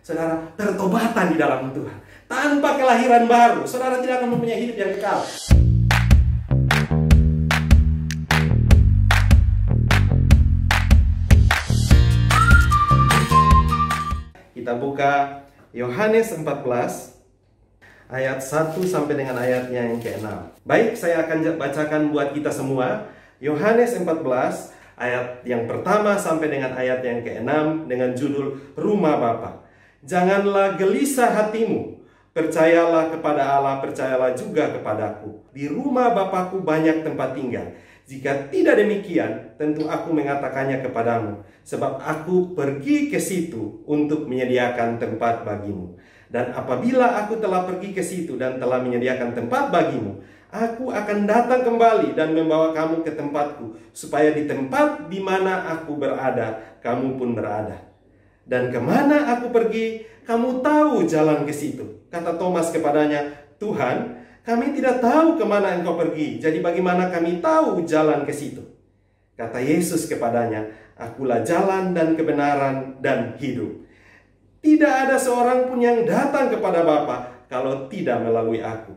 Saudara, pertobatan di dalam Tuhan. Tanpa kelahiran baru, saudara tidak akan mempunyai hidup yang kekal. Kita buka Yohanes 14 ayat 1 sampai dengan ayatnya yang ke-6. Baik, saya akan bacakan buat kita semua. Yohanes 14 ayat yang pertama sampai dengan ayat yang ke-6 dengan judul Rumah Bapa. Janganlah gelisah hatimu, percayalah kepada Allah, percayalah juga kepadaku. Di rumah Bapakku banyak tempat tinggal. Jika tidak demikian, tentu aku mengatakannya kepadamu, sebab aku pergi ke situ untuk menyediakan tempat bagimu. Dan apabila aku telah pergi ke situ dan telah menyediakan tempat bagimu, aku akan datang kembali dan membawa kamu ke tempatku, supaya di tempat di mana aku berada, kamu pun berada. Dan kemana aku pergi, kamu tahu jalan ke situ. Kata Thomas kepadanya, Tuhan, kami tidak tahu kemana engkau pergi, jadi bagaimana kami tahu jalan ke situ? Kata Yesus kepadanya, akulah jalan dan kebenaran dan hidup. Tidak ada seorang pun yang datang kepada Bapa kalau tidak melalui aku.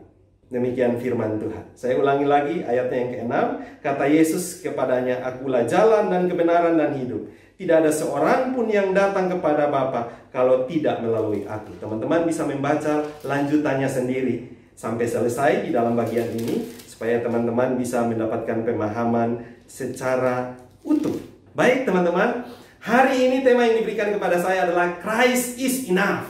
Demikian firman Tuhan. Saya ulangi lagi ayatnya yang ke-6. Kata Yesus kepadanya, akulah jalan dan kebenaran dan hidup. Tidak ada seorang pun yang datang kepada Bapa kalau tidak melalui aku. Teman-teman bisa membaca lanjutannya sendiri sampai selesai di dalam bagian ini, supaya teman-teman bisa mendapatkan pemahaman secara utuh. Baik teman-teman, hari ini tema yang diberikan kepada saya adalah Christ is enough.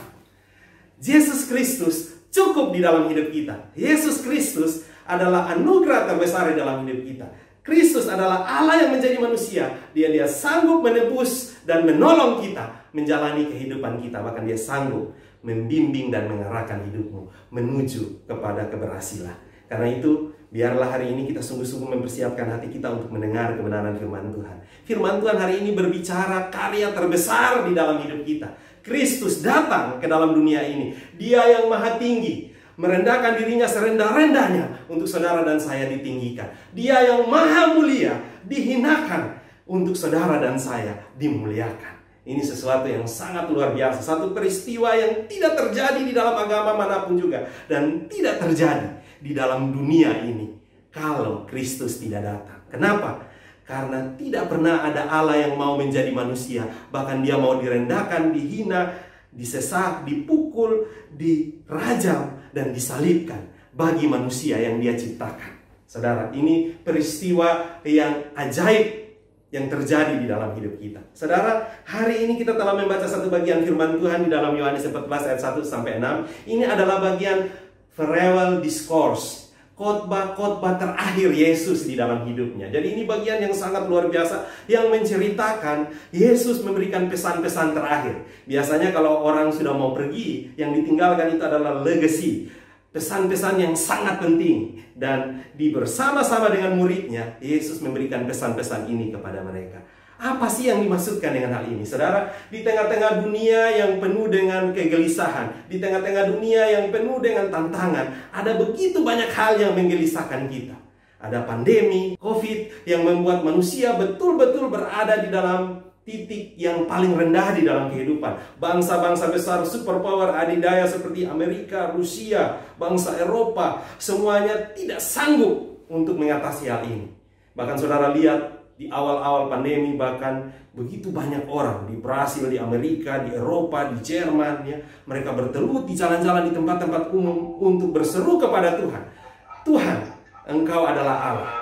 Yesus Kristus cukup di dalam hidup kita. Yesus Kristus adalah anugerah terbesar di dalam hidup kita. Kristus adalah Allah yang menjadi manusia. Dia sanggup menebus dan menolong kita menjalani kehidupan kita. Bahkan dia sanggup membimbing dan mengarahkan hidupmu menuju kepada keberhasilan. Karena itu, biarlah hari ini kita sungguh-sungguh mempersiapkan hati kita untuk mendengar kebenaran firman Tuhan. Firman Tuhan hari ini berbicara karya terbesar di dalam hidup kita. Kristus datang ke dalam dunia ini. Dia yang maha tinggi, merendahkan dirinya serendah-rendahnya untuk saudara dan saya ditinggikan. Dia yang maha mulia, dihinakan untuk saudara dan saya dimuliakan. Ini sesuatu yang sangat luar biasa. Satu peristiwa yang tidak terjadi di dalam agama manapun juga. Dan tidak terjadi di dalam dunia ini kalau Kristus tidak datang. Kenapa? Karena tidak pernah ada Allah yang mau menjadi manusia. Bahkan dia mau direndahkan, dihina, disesak, dipukul, dirajam, dan disalibkan bagi manusia yang dia ciptakan. Saudara, ini peristiwa yang ajaib yang terjadi di dalam hidup kita. Saudara, hari ini kita telah membaca satu bagian firman Tuhan di dalam Yohanes 14 ayat 1 sampai 6. Ini adalah bagian farewell discourse, khotbah terakhir Yesus di dalam hidupnya. Jadi ini bagian yang sangat luar biasa yang menceritakan Yesus memberikan pesan-pesan terakhir. Biasanya kalau orang sudah mau pergi, yang ditinggalkan itu adalah legacy, pesan-pesan yang sangat penting. Dan bersama-sama dengan muridnya, Yesus memberikan pesan-pesan ini kepada mereka. Apa sih yang dimaksudkan dengan hal ini? Saudara, di tengah-tengah dunia yang penuh dengan kegelisahan, di tengah-tengah dunia yang penuh dengan tantangan, ada begitu banyak hal yang menggelisahkan kita. Ada pandemi, COVID, yang membuat manusia betul-betul berada di dalam titik yang paling rendah di dalam kehidupan. Bangsa-bangsa besar superpower adidaya seperti Amerika, Rusia, bangsa Eropa, semuanya tidak sanggup untuk mengatasi hal ini. Bahkan saudara lihat di awal-awal pandemi, bahkan begitu banyak orang di Brasil, di Amerika, di Eropa, di Jerman, ya, mereka bertelut di jalan-jalan, di tempat-tempat umum untuk berseru kepada Tuhan. Tuhan, Engkau adalah Allah.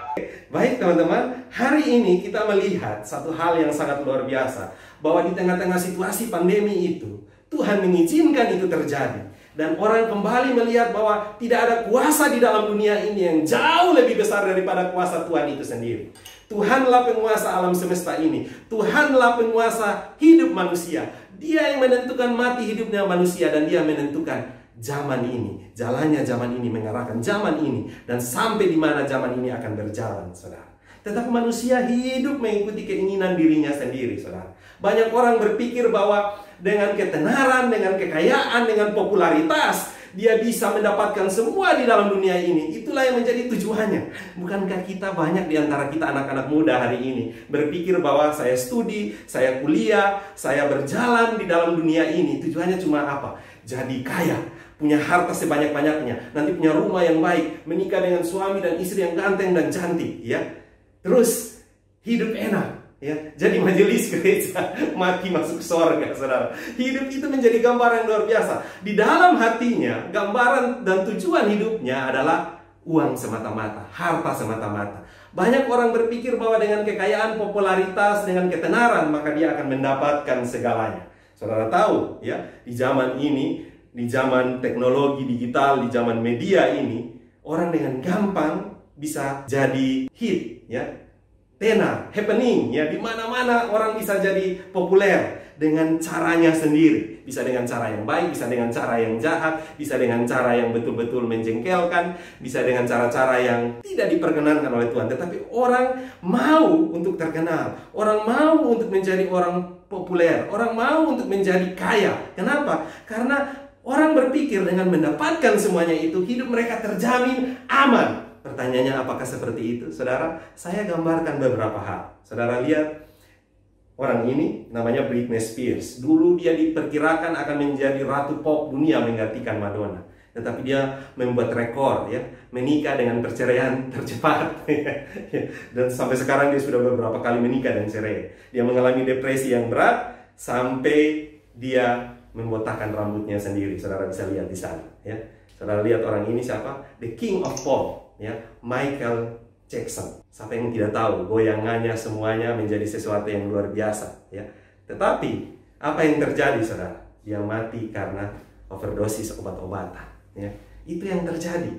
Baik teman-teman, hari ini kita melihat satu hal yang sangat luar biasa, bahwa di tengah-tengah situasi pandemi itu, Tuhan mengizinkan itu terjadi. Dan orang kembali melihat bahwa tidak ada kuasa di dalam dunia ini yang jauh lebih besar daripada kuasa Tuhan itu sendiri. Tuhanlah penguasa alam semesta ini. Tuhanlah penguasa hidup manusia. Dia yang menentukan mati hidupnya manusia, dan dia menentukan zaman ini, jalannya zaman ini, mengarahkan zaman ini, dan sampai di mana zaman ini akan berjalan, saudara. Tetapi manusia hidup mengikuti keinginan dirinya sendiri, saudara. Banyak orang berpikir bahwa dengan ketenaran, dengan kekayaan, dengan popularitas, dia bisa mendapatkan semua di dalam dunia ini. Itulah yang menjadi tujuannya. Bukankah kita banyak di antara kita anak-anak muda hari ini berpikir bahwa saya studi, saya kuliah, saya berjalan di dalam dunia ini, tujuannya cuma apa? Jadi kaya, punya harta sebanyak-banyaknya, nanti punya rumah yang baik, menikah dengan suami dan istri yang ganteng dan cantik, ya. Terus hidup enak. Ya, jadi majelis gereja, mati masuk surga, saudara. Hidup itu menjadi gambaran yang luar biasa. Di dalam hatinya, gambaran dan tujuan hidupnya adalah uang semata-mata, harta semata-mata. Banyak orang berpikir bahwa dengan kekayaan, popularitas, dengan ketenaran, maka dia akan mendapatkan segalanya. Saudara tahu, ya, di zaman ini, di zaman teknologi digital, di zaman media ini, orang dengan gampang bisa jadi hit, ya. Tenar, happening, ya, di mana-mana orang bisa jadi populer dengan caranya sendiri. Bisa dengan cara yang baik, bisa dengan cara yang jahat, bisa dengan cara yang betul-betul menjengkelkan, bisa dengan cara-cara yang tidak diperkenankan oleh Tuhan. Tetapi orang mau untuk terkenal, orang mau untuk menjadi orang populer, orang mau untuk menjadi kaya. Kenapa? Karena orang berpikir dengan mendapatkan semuanya itu, hidup mereka terjamin aman. Pertanyaannya, apakah seperti itu? Saudara, saya gambarkan beberapa hal. Saudara lihat, orang ini namanya Britney Spears. Dulu dia diperkirakan akan menjadi ratu pop dunia menggantikan Madonna. Tetapi dia membuat rekor, ya, menikah dengan perceraian tercepat. Dan sampai sekarang dia sudah beberapa kali menikah dan cerai. Dia mengalami depresi yang berat sampai dia membotakkan rambutnya sendiri. Saudara bisa lihat di sana, ya. Saudara lihat orang ini siapa? The King of Pop. Ya, Michael Jackson. Siapa yang tidak tahu, goyangannya semuanya menjadi sesuatu yang luar biasa, ya. Tetapi apa yang terjadi, saudara? Dia mati karena overdosis obat-obatan, ya. Itu yang terjadi,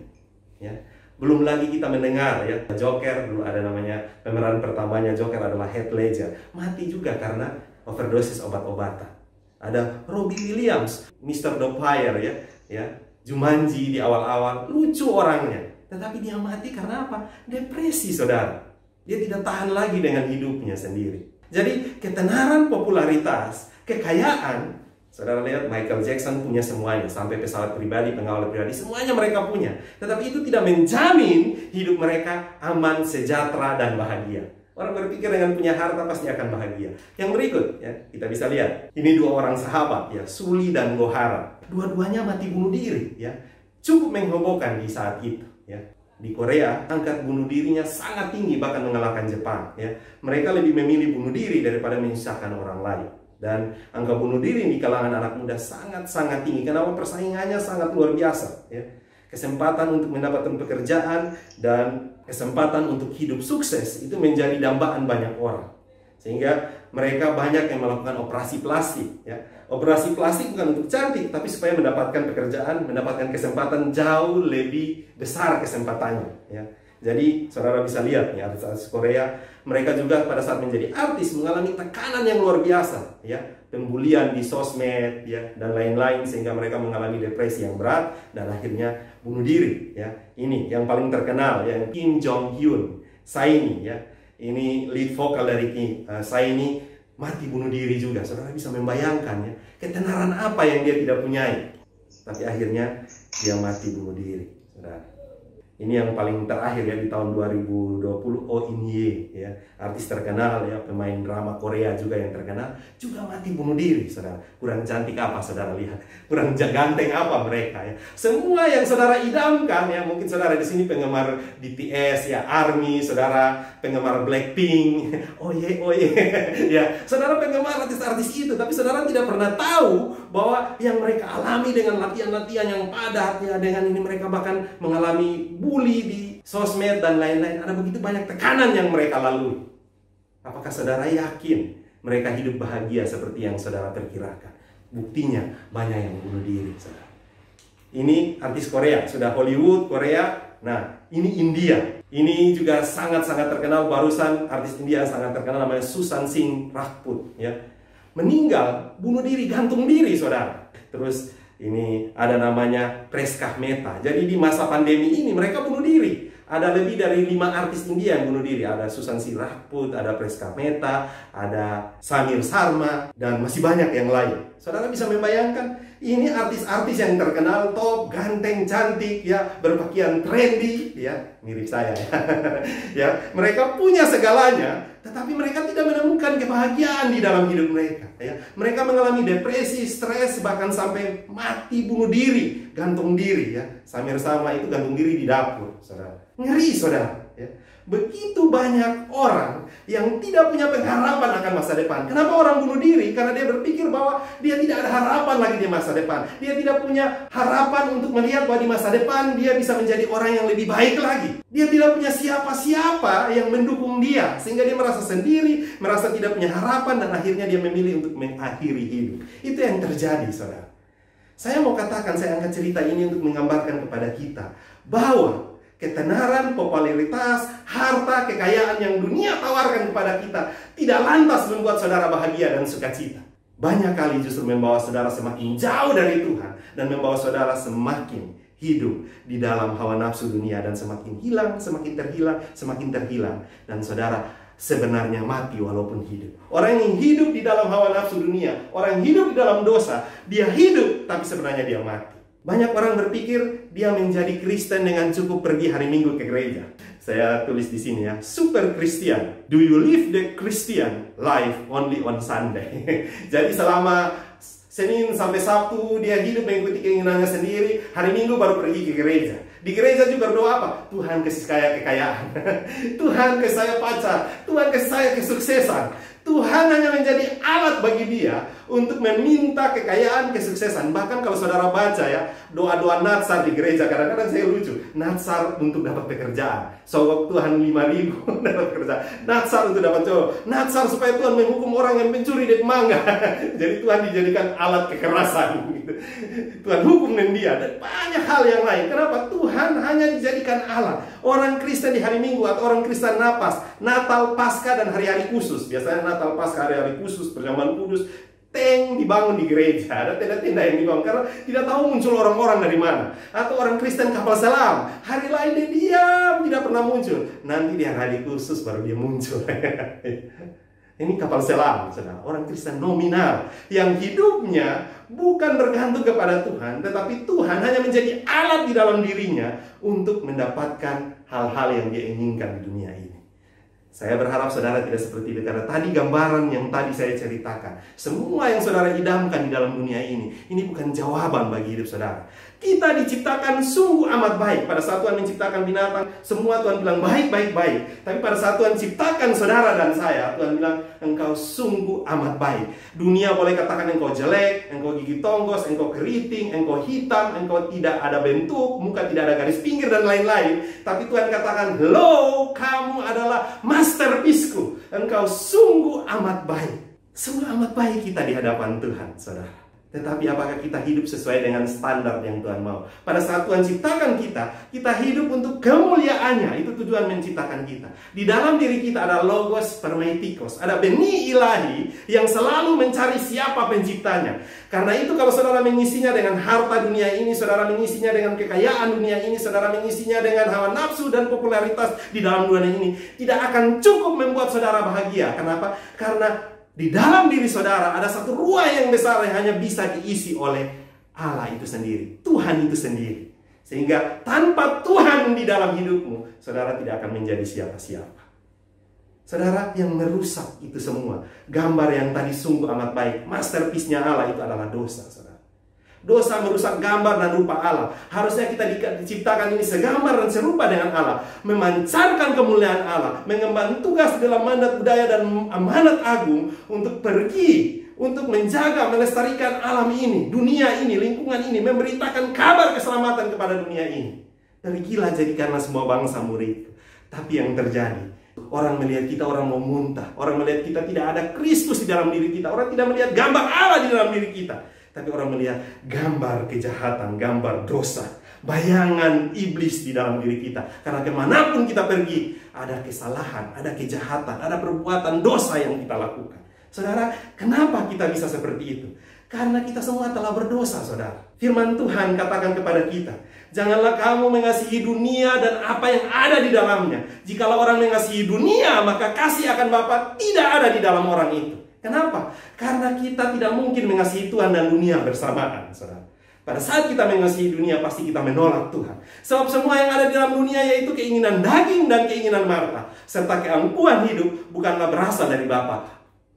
ya. Belum lagi kita mendengar, ya, Joker, dulu ada namanya, pemeran pertamanya Joker adalah Heath Ledger, mati juga karena overdosis obat-obatan. Ada Robin Williams, Mr. Doubtfire, ya, Jumanji di awal-awal, lucu orangnya. Tetapi dia mati karena apa? Depresi, saudara. Dia tidak tahan lagi dengan hidupnya sendiri. Jadi ketenaran, popularitas, kekayaan, saudara lihat Michael Jackson punya semuanya. Sampai pesawat pribadi, pengawal pribadi, semuanya mereka punya. Tetapi itu tidak menjamin hidup mereka aman, sejahtera, dan bahagia. Orang berpikir dengan punya harta pasti akan bahagia. Yang berikut, ya, kita bisa lihat. Ini dua orang sahabat, ya, Sully dan Gohara. Dua-duanya mati bunuh diri, ya. Cukup menghebohkan di saat itu. Ya, di Korea, angka bunuh dirinya sangat tinggi, bahkan mengalahkan Jepang. Ya, mereka lebih memilih bunuh diri daripada menyusahkan orang lain. Dan angka bunuh diri di kalangan anak muda sangat-sangat tinggi. Kenapa? Persaingannya sangat luar biasa. Ya, kesempatan untuk mendapatkan pekerjaan dan kesempatan untuk hidup sukses itu menjadi dambaan banyak orang. Sehingga mereka banyak yang melakukan operasi plastik. Ya. Operasi plastik bukan untuk cantik, tapi supaya mendapatkan pekerjaan, mendapatkan kesempatan jauh lebih besar kesempatannya. Ya. Jadi saudara bisa lihat nih, artis-artis Korea, mereka juga pada saat menjadi artis mengalami tekanan yang luar biasa, ya, pembulian di sosmed, ya, dan lain-lain, sehingga mereka mengalami depresi yang berat dan akhirnya bunuh diri. Ya. Ini yang paling terkenal, yang Kim Jong Hyun, SHINee, ya. Ini lead vokal dari SHINee, mati bunuh diri juga. Saudara bisa membayangkan, ya, ketenaran apa yang dia tidak punyai. Tapi akhirnya dia mati bunuh diri, saudara. Ini yang paling terakhir, ya, di tahun 2020, Oh In-ye, ya, artis terkenal, ya, pemain drama Korea juga yang terkenal, juga mati bunuh diri, saudara. Kurang cantik apa, saudara lihat? Kurang ganteng apa mereka, ya? Semua yang saudara idamkan, ya, mungkin saudara di sini penggemar BTS, ya, ARMY, saudara penggemar Blackpink, oh ye, ya, saudara penggemar artis-artis itu, tapi saudara tidak pernah tahu bahwa yang mereka alami dengan latihan-latihan yang padat, ya, dengan ini mereka bahkan mengalami bully di sosmed dan lain-lain. Ada begitu banyak tekanan yang mereka lalui. Apakah saudara yakin mereka hidup bahagia seperti yang saudara perkirakan? Buktinya banyak yang bunuh diri, saudara. Ini artis Korea, sudah Hollywood, Korea. Nah, ini India. Ini juga sangat-sangat terkenal. Barusan artis India sangat terkenal, namanya Sushant Singh Rajput, ya, meninggal, bunuh diri, gantung diri, saudara. Terus ini ada namanya Preskah Mehta. Jadi di masa pandemi ini mereka bunuh diri. Ada lebih dari 5 artis India yang bunuh diri. Ada Susan C. Rajput, ada Preska Mehta, ada Samir Sharma, dan masih banyak yang lain. Saudara bisa membayangkan, ini artis-artis yang terkenal, top, ganteng, cantik, ya, berpakaian trendy, ya, mirip saya, ya. Ya, mereka punya segalanya, tetapi mereka tidak menemukan kebahagiaan di dalam hidup mereka. Ya. Mereka mengalami depresi, stres, bahkan sampai mati, bunuh diri, gantung diri. Ya. Samir Sharma itu gantung diri di dapur, saudara. Ngeri, saudara. Ya. Begitu banyak orang yang tidak punya pengharapan akan masa depan. Kenapa orang bunuh diri? Karena dia berpikir bahwa dia tidak ada harapan lagi di masa depan. Dia tidak punya harapan untuk melihat bahwa di masa depan dia bisa menjadi orang yang lebih baik lagi. Dia tidak punya siapa-siapa yang mendukung dia, sehingga dia merasa sendiri, merasa tidak punya harapan, dan akhirnya dia memilih untuk mengakhiri hidup. Itu yang terjadi, saudara. Saya mau katakan, saya angkat cerita ini untuk menggambarkan kepada kita bahwa ketenaran, popularitas, harta, kekayaan yang dunia tawarkan kepada kita tidak lantas membuat saudara bahagia dan sukacita. Banyak kali justru membawa saudara semakin jauh dari Tuhan dan membawa saudara semakin hidup di dalam hawa nafsu dunia dan semakin hilang, semakin terhilang, dan saudara sebenarnya mati walaupun hidup. Orang yang hidup di dalam hawa nafsu dunia, orang yang hidup di dalam dosa, dia hidup tapi sebenarnya dia mati. Banyak orang berpikir dia menjadi Kristen dengan cukup pergi hari Minggu ke gereja. Saya tulis di sini, ya, super Christian. Do you live the Christian life only on Sunday? Jadi selama Senin sampai Sabtu dia hidup mengikuti keinginannya sendiri. Hari Minggu baru pergi ke gereja. Di gereja juga berdoa apa? Tuhan kasih saya kekayaan. Tuhan kasih saya pacar. Tuhan kasih saya kesuksesan. Tuhan hanya menjadi alat bagi dia untuk meminta kekayaan, kesuksesan. Bahkan kalau saudara baca, ya, doa-doa Natsar di gereja, kadang-kadang saya lucu. Natsar untuk dapat pekerjaan. Sogok Tuhan 5.000 dapat pekerjaan. Natsar untuk dapat cowok. Natsar supaya Tuhan menghukum orang yang mencuri dek mangga. Jadi Tuhan dijadikan alat kekerasan. Gitu. Tuhan hukum dia. Dan banyak hal yang lain. Kenapa? Tuhan hanya dijadikan alat. Orang Kristen di hari Minggu atau orang Kristen Natal, Paskah, dan hari-hari khusus. Biasanya Natal, Paskah, hari-hari khusus, perjamuan kudus, teng dibangun di gereja. Ada tenda-tenda yang dibangun karena tidak tahu muncul orang-orang dari mana. Atau orang Kristen kapal selam, hari lain dia diam, tidak pernah muncul. Nanti di hari khusus baru dia muncul. Ini kapal selam, saudara. Orang Kristen nominal yang hidupnya bukan bergantung kepada Tuhan, tetapi Tuhan hanya menjadi alat di dalam dirinya untuk mendapatkan hal-hal yang dia inginkan di dunia ini. Saya berharap saudara tidak seperti itu, karena tadi gambaran yang tadi saya ceritakan, semua yang saudara idamkan di dalam dunia ini bukan jawaban bagi hidup saudara. Kita diciptakan sungguh amat baik. Pada saat Tuhan menciptakan binatang, semua Tuhan bilang baik. Tapi pada saat Tuhan ciptakan saudara dan saya, Tuhan bilang engkau sungguh amat baik. Dunia boleh katakan engkau jelek, engkau gigi tonggos, engkau keriting, engkau hitam, engkau tidak ada bentuk, muka tidak ada garis pinggir dan lain-lain. Tapi Tuhan katakan, lo, kamu adalah masterpiece-ku. Engkau sungguh amat baik. Sungguh amat baik kita di hadapan Tuhan, saudara. Tetapi apakah kita hidup sesuai dengan standar yang Tuhan mau? Pada saat Tuhan ciptakan kita hidup untuk kemuliaannya. Itu tujuan menciptakan kita. Di dalam diri kita ada logos permaitikos, ada benih ilahi yang selalu mencari siapa penciptanya. Karena itu kalau saudara mengisinya dengan harta dunia ini, saudara mengisinya dengan kekayaan dunia ini, saudara mengisinya dengan hawa nafsu dan popularitas di dalam dunia ini, tidak akan cukup membuat saudara bahagia. Kenapa? Karena di dalam diri saudara ada satu ruang yang besar yang hanya bisa diisi oleh Allah itu sendiri, Tuhan itu sendiri. Sehingga tanpa Tuhan di dalam hidupmu, saudara tidak akan menjadi siapa-siapa. Saudara, yang merusak itu semua, gambar yang tadi sungguh amat baik, masterpiece-nya Allah itu adalah dosa, saudara. Dosa merusak gambar dan rupa Allah. Harusnya kita diciptakan ini segambar dan serupa dengan Allah, memancarkan kemuliaan Allah, mengemban tugas dalam mandat budaya dan amanat agung untuk pergi, untuk menjaga, melestarikan alam ini, dunia ini, lingkungan ini, memberitakan kabar keselamatan kepada dunia ini. Pergilah, jadikanlah semua bangsa murid. Tapi yang terjadi, orang melihat kita, orang mau muntah. Orang melihat kita tidak ada Kristus di dalam diri kita. Orang tidak melihat gambar Allah di dalam diri kita. Tapi orang melihat gambar kejahatan, gambar dosa, bayangan iblis di dalam diri kita. Karena kemanapun kita pergi, ada kesalahan, ada kejahatan, ada perbuatan dosa yang kita lakukan. Saudara, kenapa kita bisa seperti itu? Karena kita semua telah berdosa, saudara. Firman Tuhan katakan kepada kita, janganlah kamu mengasihi dunia dan apa yang ada di dalamnya. Jikalau orang mengasihi dunia, maka kasih akan Bapa tidak ada di dalam orang itu. Kenapa? Karena kita tidak mungkin mengasihi Tuhan dan dunia bersamaan, saudara. Pada saat kita mengasihi dunia, pasti kita menolak Tuhan. Sebab semua yang ada di dalam dunia, yaitu keinginan daging dan keinginan mata, serta keangkuhan hidup, bukanlah berasal dari Bapa,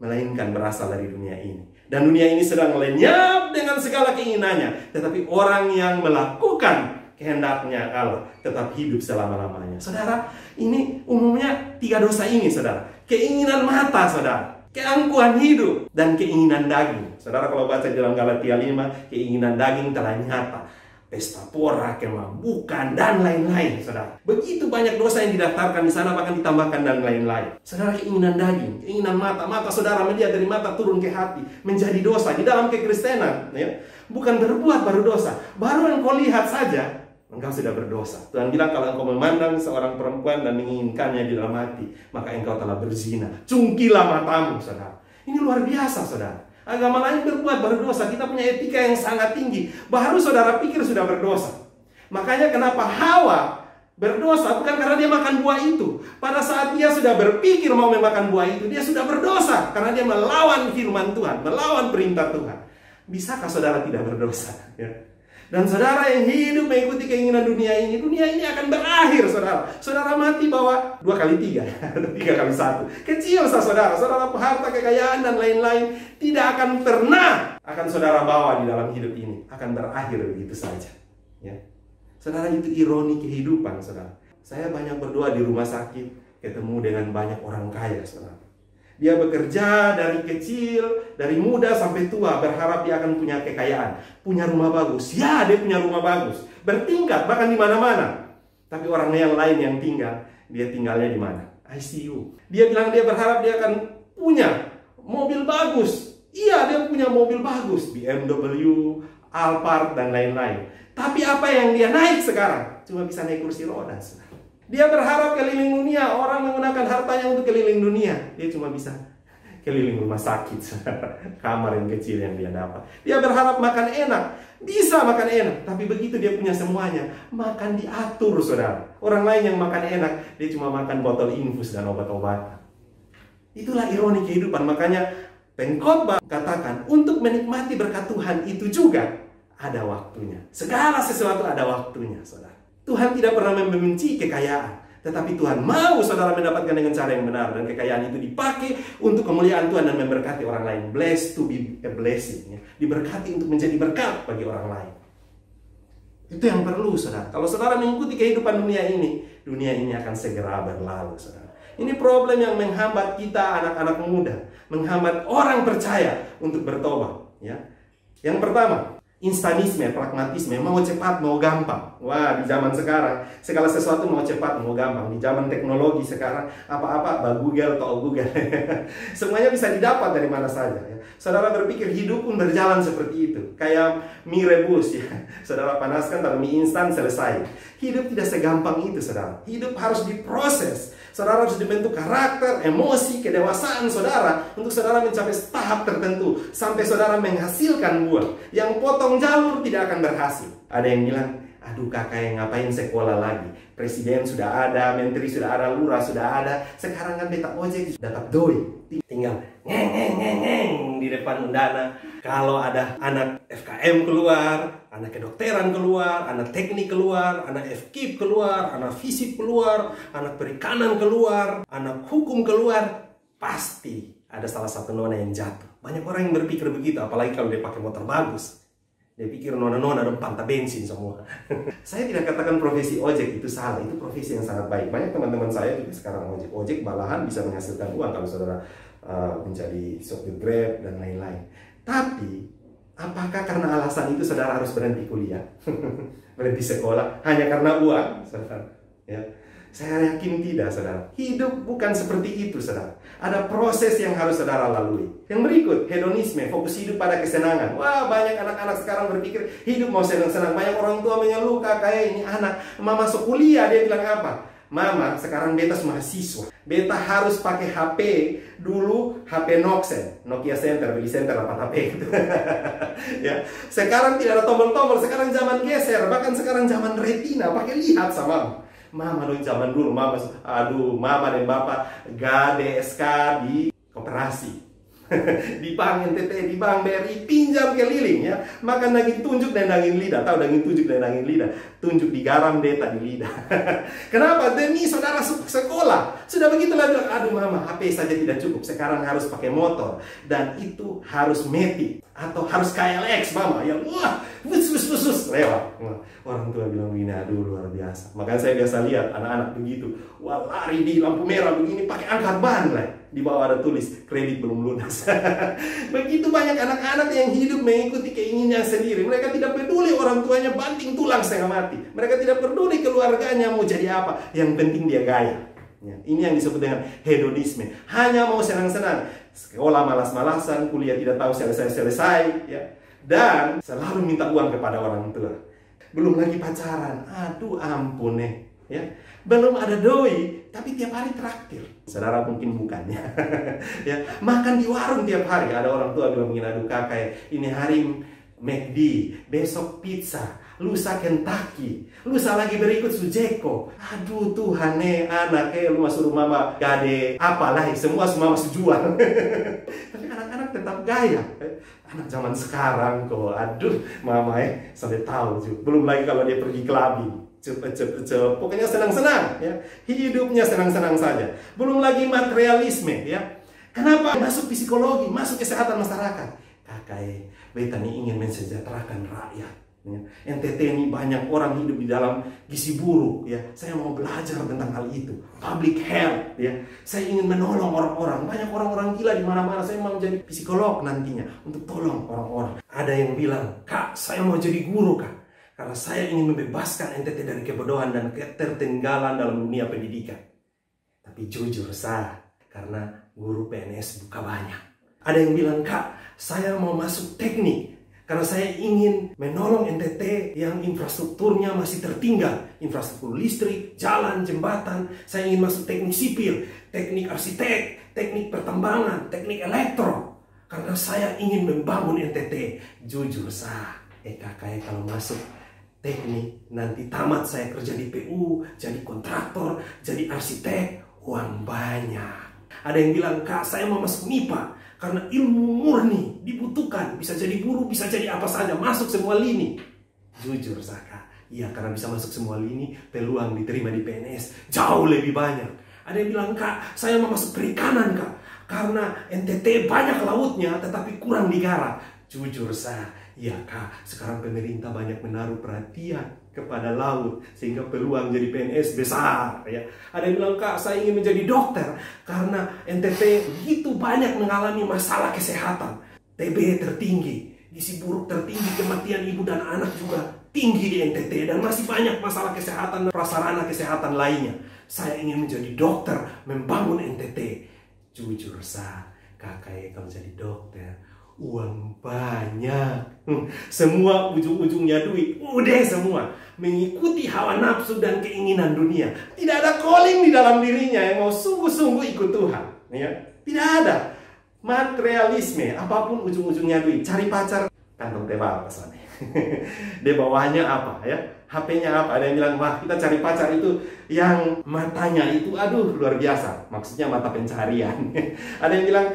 melainkan berasal dari dunia ini. Dan dunia ini sedang lenyap dengan segala keinginannya. Tetapi orang yang melakukan kehendaknya Allah tetap hidup selama-lamanya. Saudara, ini umumnya 3 dosa ini, saudara. Keinginan mata, saudara. Keangkuhan hidup dan keinginan daging. Saudara, kalau baca dalam Galatia 5, keinginan daging telah nyata. Pesta pora, kemabukan, dan lain-lain, saudara. Begitu banyak dosa yang didaftarkan di sana, bahkan ditambahkan dan lain-lain. Saudara, keinginan daging, keinginan mata. Mata saudara melihat dari mata turun ke hati, menjadi dosa. Di dalam kekristenan, ya, bukan berbuat baru dosa. Baru engkau lihat saja, engkau sudah berdosa. Tuhan bilang, kalau engkau memandang seorang perempuan dan menginginkannya di dalam hati, maka engkau telah berzina. Cungkilah matamu, saudara. Ini luar biasa, saudara. Agama lain berbuat baru dosa. Kita punya etika yang sangat tinggi. Baru saudara pikir sudah berdosa. Makanya kenapa Hawa berdosa bukan karena dia makan buah itu. Pada saat dia sudah berpikir mau memakan buah itu, dia sudah berdosa karena dia melawan firman Tuhan, melawan perintah Tuhan. Bisakah saudara tidak berdosa? Ya. Dan saudara yang hidup mengikuti keinginan dunia ini akan berakhir, saudara. Saudara mati bawa 2 kali 3, 3 kali 1. Kecil saudara, saudara harta, kekayaan, dan lain-lain tidak akan pernah akan saudara bawa di dalam hidup ini. Akan berakhir begitu saja. Ya. Saudara, itu ironi kehidupan, saudara. Saya banyak berdoa di rumah sakit, ketemu dengan banyak orang kaya, saudara. Dia bekerja dari kecil, dari muda sampai tua, berharap dia akan punya kekayaan, punya rumah bagus. Ya, dia punya rumah bagus, bertingkat bahkan di mana-mana. Tapi orang yang lain yang tinggal, dia tinggalnya di mana? ICU. Dia bilang dia berharap dia akan punya mobil bagus. Iya, dia punya mobil bagus, BMW, Alphard, dan lain-lain. Tapi apa yang dia naik sekarang? Cuma bisa naik kursi roda. Dia berharap keliling dunia, orang menggunakan hartanya untuk keliling dunia. Dia cuma bisa keliling rumah sakit, kamar yang kecil yang dia dapat. Dia berharap makan enak, bisa makan enak. Tapi begitu dia punya semuanya, makan diatur, saudara. Orang lain yang makan enak, dia cuma makan botol infus dan obat-obatan. Itulah ironi kehidupan. Makanya pengkhotbah katakan, untuk menikmati berkat Tuhan itu juga ada waktunya. Segala sesuatu ada waktunya, saudara. Tuhan tidak pernah membenci kekayaan, tetapi Tuhan mau saudara mendapatkan dengan cara yang benar, dan kekayaan itu dipakai untuk kemuliaan Tuhan dan memberkati orang lain. Blessed to be a blessing, ya. Diberkati untuk menjadi berkat bagi orang lain. Itu yang perlu, saudara. Kalau saudara mengikuti kehidupan dunia ini akan segera berlalu, saudara. Ini problem yang menghambat kita anak-anak muda, menghambat orang percaya untuk bertobat, ya. Yang pertama, instanisme, pragmatisme, mau cepat, mau gampang. Wah, di zaman sekarang, segala sesuatu mau cepat, mau gampang. Di zaman teknologi sekarang, apa-apa, Google atau Google. Semuanya bisa didapat dari mana saja. Ya. Saudara berpikir hidup pun berjalan seperti itu. Kayak mie rebus, ya. Saudara panaskan, taruh mie instan, selesai. Hidup tidak segampang itu, saudara. Hidup harus diproses. Saudara harus dibentuk karakter, emosi, kedewasaan saudara untuk saudara mencapai tahap tertentu sampai saudara menghasilkan buah. Yang potong jalur tidak akan berhasil. Ada yang bilang, aduh kakak yang ngapain sekolah lagi? Presiden sudah ada, menteri sudah ada, lurah sudah ada. Sekarang kan beta ojek dapat doi. Tinggal ngeng di depan undana. Kalau ada anak FKM keluar, anak kedokteran keluar, anak teknik keluar, anak FKIP keluar, anak fisip keluar, anak perikanan keluar, anak hukum keluar, pasti ada salah satu nona yang jatuh. Banyak orang yang berpikir begitu, apalagi kalau dia pakai motor bagus. Dia pikir nona-nona dan pantai bensin semua. Saya tidak katakan profesi ojek itu salah, itu profesi yang sangat baik. Banyak teman-teman saya juga sekarang ojek. Ojek malahan bisa menghasilkan uang kalau saudara menjadi sopir Grab dan lain-lain. Tapi, apakah karena alasan itu saudara harus berhenti kuliah? Berhenti sekolah hanya karena uang, saudara? Ya. Saya yakin tidak, saudara. Hidup bukan seperti itu, saudara. Ada proses yang harus saudara lalui. Yang berikut, hedonisme, fokus hidup pada kesenangan. Wah, banyak anak-anak sekarang berpikir hidup mau senang-senang. Banyak orang tua mengeluh, kayak ini anak mau masuk kuliah, dia bilang apa? Mama, sekarang beta mahasiswa. Beta harus pakai HP. Dulu HP Nokia Center, beli Center 8 HP gitu. Ya, sekarang tidak ada tombol-tombol, sekarang zaman geser, bahkan sekarang zaman retina, pakai lihat sama Mama dong zaman dulu, Mama dan Bapak gade SK di koperasi. Di bank NTT, di bank BRI, pinjam keliling ya. Makan daging tunjuk dan daging lidah. Tahu daging tunjuk dan daging lidah? Tunjuk digaram, beta di lidah. Kenapa? Demi saudara sekolah. Sudah begitulah bilang, aduh mama, HP saja tidak cukup. Sekarang harus pakai motor. Dan itu harus Matic. Atau harus KLX mama. Yang wah, bus lewat. Orang tua bilang begini, aduh luar biasa. Makanya saya biasa lihat anak-anak begitu. Wah, lari di lampu merah begini, pakai angkat ban lah. Di bawah ada tulis, kredit belum lunas. Begitu banyak anak-anak yang hidup mengikuti keinginannya sendiri. Mereka tidak peduli orang tuanya banting tulang setengah mati. Mereka tidak peduli keluarganya mau jadi apa. Yang penting dia gaya. Ya, ini yang disebut dengan hedonisme. Hanya mau senang-senang. Sekolah malas-malasan, kuliah tidak tahu selesai-selesai. Ya. Dan selalu minta uang kepada orang tua. Belum lagi pacaran. Aduh ampun nih. Ya. Belum ada doi, tapi tiap hari traktir. Saudara mungkin bukan ya. Ya, makan di warung tiap hari. Ada orang tua bilang begini, aduh kakak, ini hari McD, besok pizza, lusa Kentucky, lusa lagi berikut Sujeko. Aduh Tuhan anak lu suruh mama gade apalah, semua mama jual. Tapi anak-anak tetap gaya. Anak zaman sekarang kok, aduh mama sampai tahu juga. Belum lagi kalau dia pergi clubbing. Pokoknya senang-senang ya. Hidupnya senang-senang saja. Belum lagi materialisme ya. Kenapa masuk psikologi, masuk kesehatan masyarakat? Kakak, beta ini ingin mensejahterakan rakyat ya. NTT ini banyak orang hidup di dalam gizi buruk ya. Saya mau belajar tentang hal itu. Public health ya. Saya ingin menolong orang-orang. Banyak orang-orang gila di mana-mana. Saya mau jadi psikolog nantinya untuk tolong orang-orang. Ada yang bilang, "Kak, saya mau jadi guru, Kak. Karena saya ingin membebaskan NTT dari kebodohan dan ketertinggalan dalam dunia pendidikan." Tapi jujur karena guru PNS buka banyak. Ada yang bilang, "Kak, saya mau masuk teknik. Karena saya ingin menolong NTT yang infrastrukturnya masih tertinggal. Infrastruktur listrik, jalan, jembatan. Saya ingin masuk teknik sipil, teknik arsitek, teknik pertambangan, teknik elektro. Karena saya ingin membangun NTT." Jujur kakak kalau masuk teknik, nanti tamat saya kerja di PU, jadi kontraktor, jadi arsitek, uang banyak. Ada yang bilang, "Kak, saya mau masuk MIPA, karena ilmu murni dibutuhkan, bisa jadi guru, bisa jadi apa saja, masuk semua lini." Jujur Kak, iya karena bisa masuk semua lini, peluang diterima di PNS jauh lebih banyak. Ada yang bilang, "Kak, saya mau masuk perikanan Kak, karena NTT banyak lautnya, tetapi kurang digarap." Jujur iya Kak, sekarang pemerintah banyak menaruh perhatian kepada laut sehingga peluang jadi PNS besar ya. Ada yang bilang, "Kak, saya ingin menjadi dokter karena NTT begitu banyak mengalami masalah kesehatan. TB tertinggi, gizi buruk tertinggi, kematian ibu dan anak juga tinggi di NTT dan masih banyak masalah kesehatan dan prasarana kesehatan lainnya. Saya ingin menjadi dokter, membangun NTT." Jujur kakak kalau jadi dokter uang banyak, semua ujung-ujungnya duit, udah semua mengikuti hawa nafsu dan keinginan dunia. Tidak ada calling di dalam dirinya yang mau sungguh-sungguh ikut Tuhan ya. Tidak ada materialisme, apapun ujung-ujungnya duit. Cari pacar, kantong tebal pesannya. Di bawahnya apa ya, HP-nya apa. Ada yang bilang, "Wah, kita cari pacar itu yang matanya itu aduh luar biasa." Maksudnya mata pencarian. Ada yang bilang,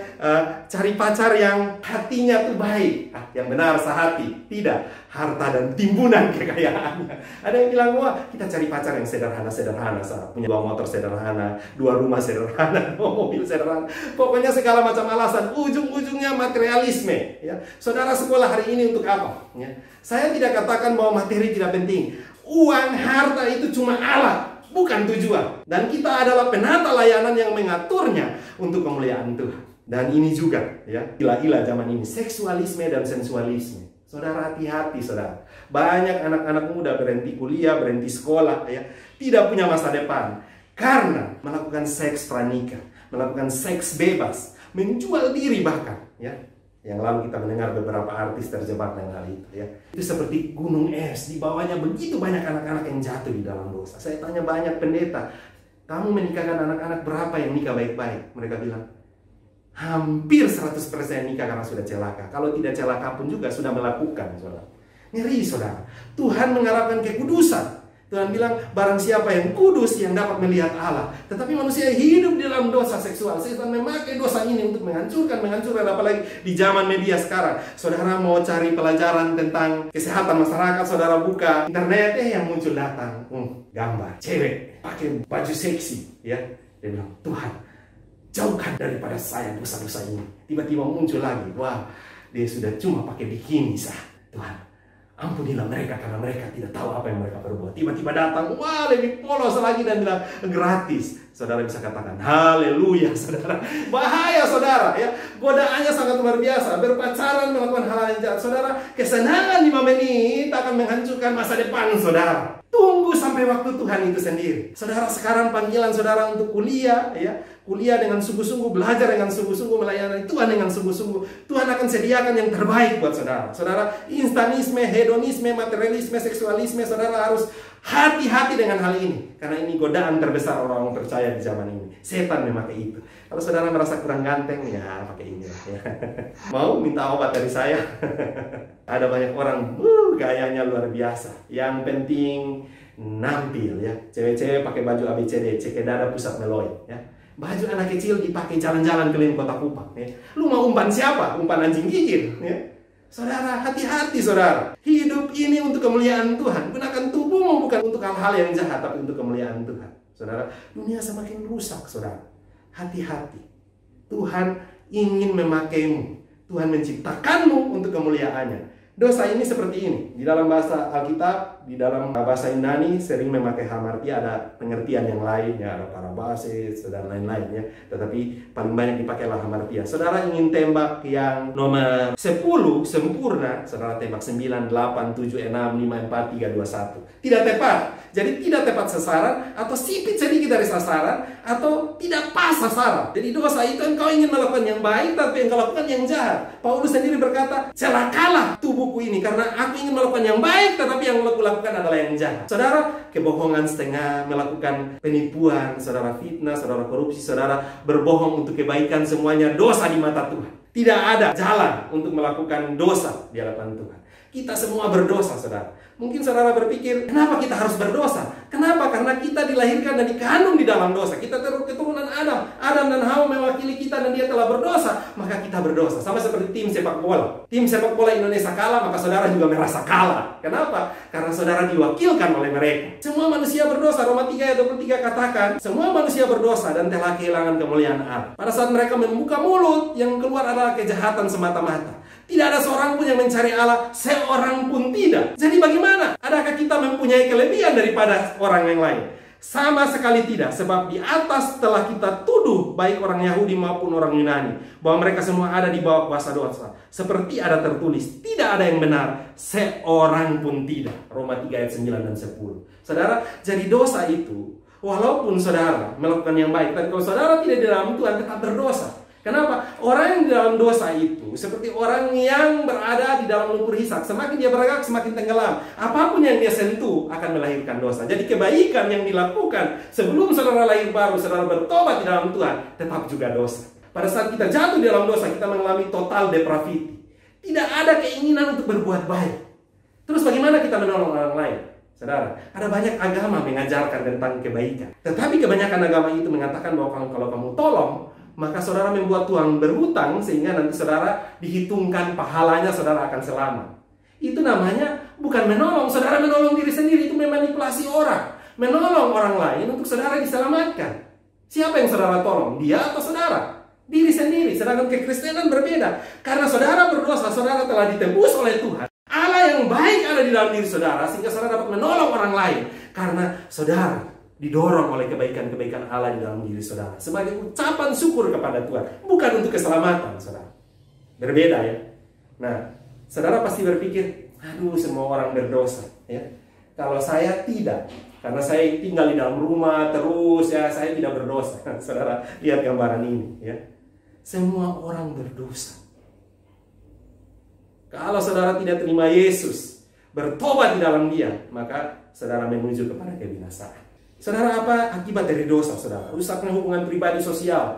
"Cari pacar yang hatinya tuh baik." Yang benar sehati. Tidak, harta dan timbunan kekayaannya. Ada yang bilang, "Wah, kita cari pacar yang sederhana-sederhana, punya 2 motor sederhana, 2 rumah sederhana, 2 mobil sederhana." Pokoknya segala macam alasan, ujung-ujungnya materialisme ya. Saudara sekolah hari ini untuk apa ya? Saya tidak katakan bahwa materi tidak penting. Uang, harta itu cuma alat, bukan tujuan. Dan kita adalah penata layanan yang mengaturnya untuk kemuliaan Tuhan. Dan ini juga ya, gila-gila zaman ini, seksualisme dan sensualisme. Saudara hati-hati saudara. Banyak anak-anak muda berhenti kuliah, berhenti sekolah ya, tidak punya masa depan karena melakukan seks pranikah, melakukan seks bebas, menjual diri bahkan ya. Yang lalu kita mendengar beberapa artis terjebak dengan hal itu ya. Itu seperti gunung es, di bawahnya begitu banyak anak-anak yang jatuh di dalam dosa. Saya tanya banyak pendeta, kamu menikahkan anak-anak berapa yang nikah baik-baik? Mereka bilang, hampir 100% nikah karena sudah celaka. Kalau tidak celaka pun juga sudah melakukan, saudara. Ngeri, saudara. Tuhan mengharapkan kekudusan. Tuhan bilang, barang siapa yang kudus yang dapat melihat Allah. Tetapi manusia hidup di dalam dosa seksual. Setan memakai dosa ini untuk menghancurkan. Apalagi di zaman media sekarang. Saudara mau cari pelajaran tentang kesehatan masyarakat, saudara buka internet, yang muncul datang gambar cewek pakai baju seksi, ya. Dia bilang, Tuhan, jauhkan daripada saya dosa-dosa ini. Tiba-tiba muncul lagi, wah, dia sudah cuma pakai bikini sah. Tuhan, ampunilah mereka karena mereka tidak tahu apa yang mereka perbuat. Tiba-tiba datang, wah, lebih polos lagi dan bilang gratis. Saudara bisa katakan haleluya, saudara. Bahaya, saudara, ya. Godaannya sangat luar biasa. Berpacaran, melakukan hal yang jahat, saudara. Kesenangan 5 menit akan menghancurkan masa depan saudara. Tunggu sampai waktu Tuhan itu sendiri. Saudara, sekarang panggilan saudara untuk kuliah, ya. Kuliah dengan sungguh-sungguh, belajar dengan sungguh-sungguh, melayani Tuhan dengan sungguh-sungguh. Tuhan akan sediakan yang terbaik buat saudara. Saudara, instanisme, hedonisme, materialisme, seksualisme, saudara harus hati-hati dengan hal ini. Karena ini godaan terbesar orang percaya di zaman ini. Setan memakai itu. Kalau saudara merasa kurang ganteng, ya pakai ini lah, ya. Mau minta obat dari saya? Ada banyak orang, gayanya luar biasa. Yang penting nampil, ya. Cewek-cewek pakai baju ABCD, cek dada pusat meloy, ya. Baju anak kecil dipakai jalan-jalan keliling kota Kupang, ya. Lu mau umpan siapa? Umpan anjing gigit, ya. Saudara, hati-hati, saudara. Hidup ini untuk kemuliaan Tuhan. Gunakan tubuhmu bukan untuk hal-hal yang jahat, tapi untuk kemuliaan Tuhan. Saudara, dunia semakin rusak, saudara. Hati-hati. Tuhan ingin memakaimu. Tuhan menciptakanmu untuk kemuliaannya. Dosa ini seperti ini. Di dalam bahasa Alkitab, di dalam bahasa Yunani sering memakai hamartia, ada pengertian yang lain, ya, ada parabasis dan lain-lain, ya. Tetapi paling banyak dipakailah hamartia. Saudara ingin tembak yang nomor 10 sempurna, saudara tembak 9, 8, 7, 6, 5, 4, 3, 2, 1. Tidak tepat. Jadi tidak tepat sasaran, atau sipit sedikit dari sasaran, atau tidak pas sasaran. Jadi dosa itu engkau ingin melakukan yang baik, tapi engkau lakukan yang jahat. Paulus sendiri berkata, celakalah tubuhku ini, karena aku ingin melakukan yang baik, tetapi yang aku lakukan adalah yang jahat. Saudara, kebohongan setengah, melakukan penipuan, saudara fitnah, saudara korupsi, saudara berbohong untuk kebaikan, semuanya dosa di mata Tuhan. Tidak ada jalan untuk melakukan dosa di hadapan Tuhan. Kita semua berdosa, saudara. Mungkin saudara berpikir, kenapa kita harus berdosa? Kenapa? Karena kita dilahirkan dan dikandung di dalam dosa. Kita keturunan Adam. Adam dan Hawa mewakili kita dan dia telah berdosa. Maka kita berdosa. Sama seperti tim sepak bola. Tim sepak bola Indonesia kalah, maka saudara juga merasa kalah. Kenapa? Karena saudara diwakilkan oleh mereka. Semua manusia berdosa. Roma 3 ayat 23 katakan, semua manusia berdosa dan telah kehilangan kemuliaan Allah. Pada saat mereka membuka mulut, yang keluar adalah kejahatan semata-mata. Tidak ada seorang pun yang mencari Allah, seorang pun tidak. Jadi bagaimana? Adakah kita mempunyai kelebihan daripada orang yang lain? Sama sekali tidak, sebab di atas telah kita tuduh baik orang Yahudi maupun orang Yunani, bahwa mereka semua ada di bawah kuasa dosa. Seperti ada tertulis, tidak ada yang benar, seorang pun tidak. Roma 3 ayat 9 dan 10. Saudara, jadi dosa itu, walaupun saudara melakukan yang baik, tapi kalau saudara tidak di dalam Tuhan, tetap berdosa. Kenapa? Orang yang di dalam dosa itu seperti orang yang berada di dalam lumpur hisap. Semakin dia bergerak, semakin tenggelam. Apapun yang dia sentuh akan melahirkan dosa. Jadi kebaikan yang dilakukan sebelum saudara lahir baru, saudara bertobat di dalam Tuhan, tetap juga dosa. Pada saat kita jatuh di dalam dosa, kita mengalami total depravity. Tidak ada keinginan untuk berbuat baik. Terus bagaimana kita menolong orang lain? Saudara, ada banyak agama mengajarkan tentang kebaikan. Tetapi kebanyakan agama itu mengatakan bahwa kalau kamu tolong, maka saudara membuat Tuhan berhutang sehingga nanti saudara dihitungkan pahalanya, saudara akan selamat. Itu namanya bukan menolong. Saudara menolong diri sendiri, itu memanipulasi orang. Menolong orang lain untuk saudara diselamatkan. Siapa yang saudara tolong? Dia atau saudara? Diri sendiri. Sedangkan kekristenan berbeda. Karena saudara berdosa, saudara telah ditebus oleh Tuhan. Allah yang baik ada di dalam diri saudara, sehingga saudara dapat menolong orang lain. Karena saudara didorong oleh kebaikan-kebaikan Allah di dalam diri saudara sebagai ucapan syukur kepada Tuhan, bukan untuk keselamatan saudara. Berbeda, ya. Nah, saudara pasti berpikir, aduh, semua orang berdosa, ya. Kalau saya tidak, karena saya tinggal di dalam rumah terus, ya, saya tidak berdosa. Saudara lihat gambaran ini, ya. Semua orang berdosa. Kalau saudara tidak terima Yesus, bertobat di dalam Dia, maka saudara menuju kepada kebinasaan. Saudara, apa akibat dari dosa, saudara? Rusaknya hubungan pribadi sosial,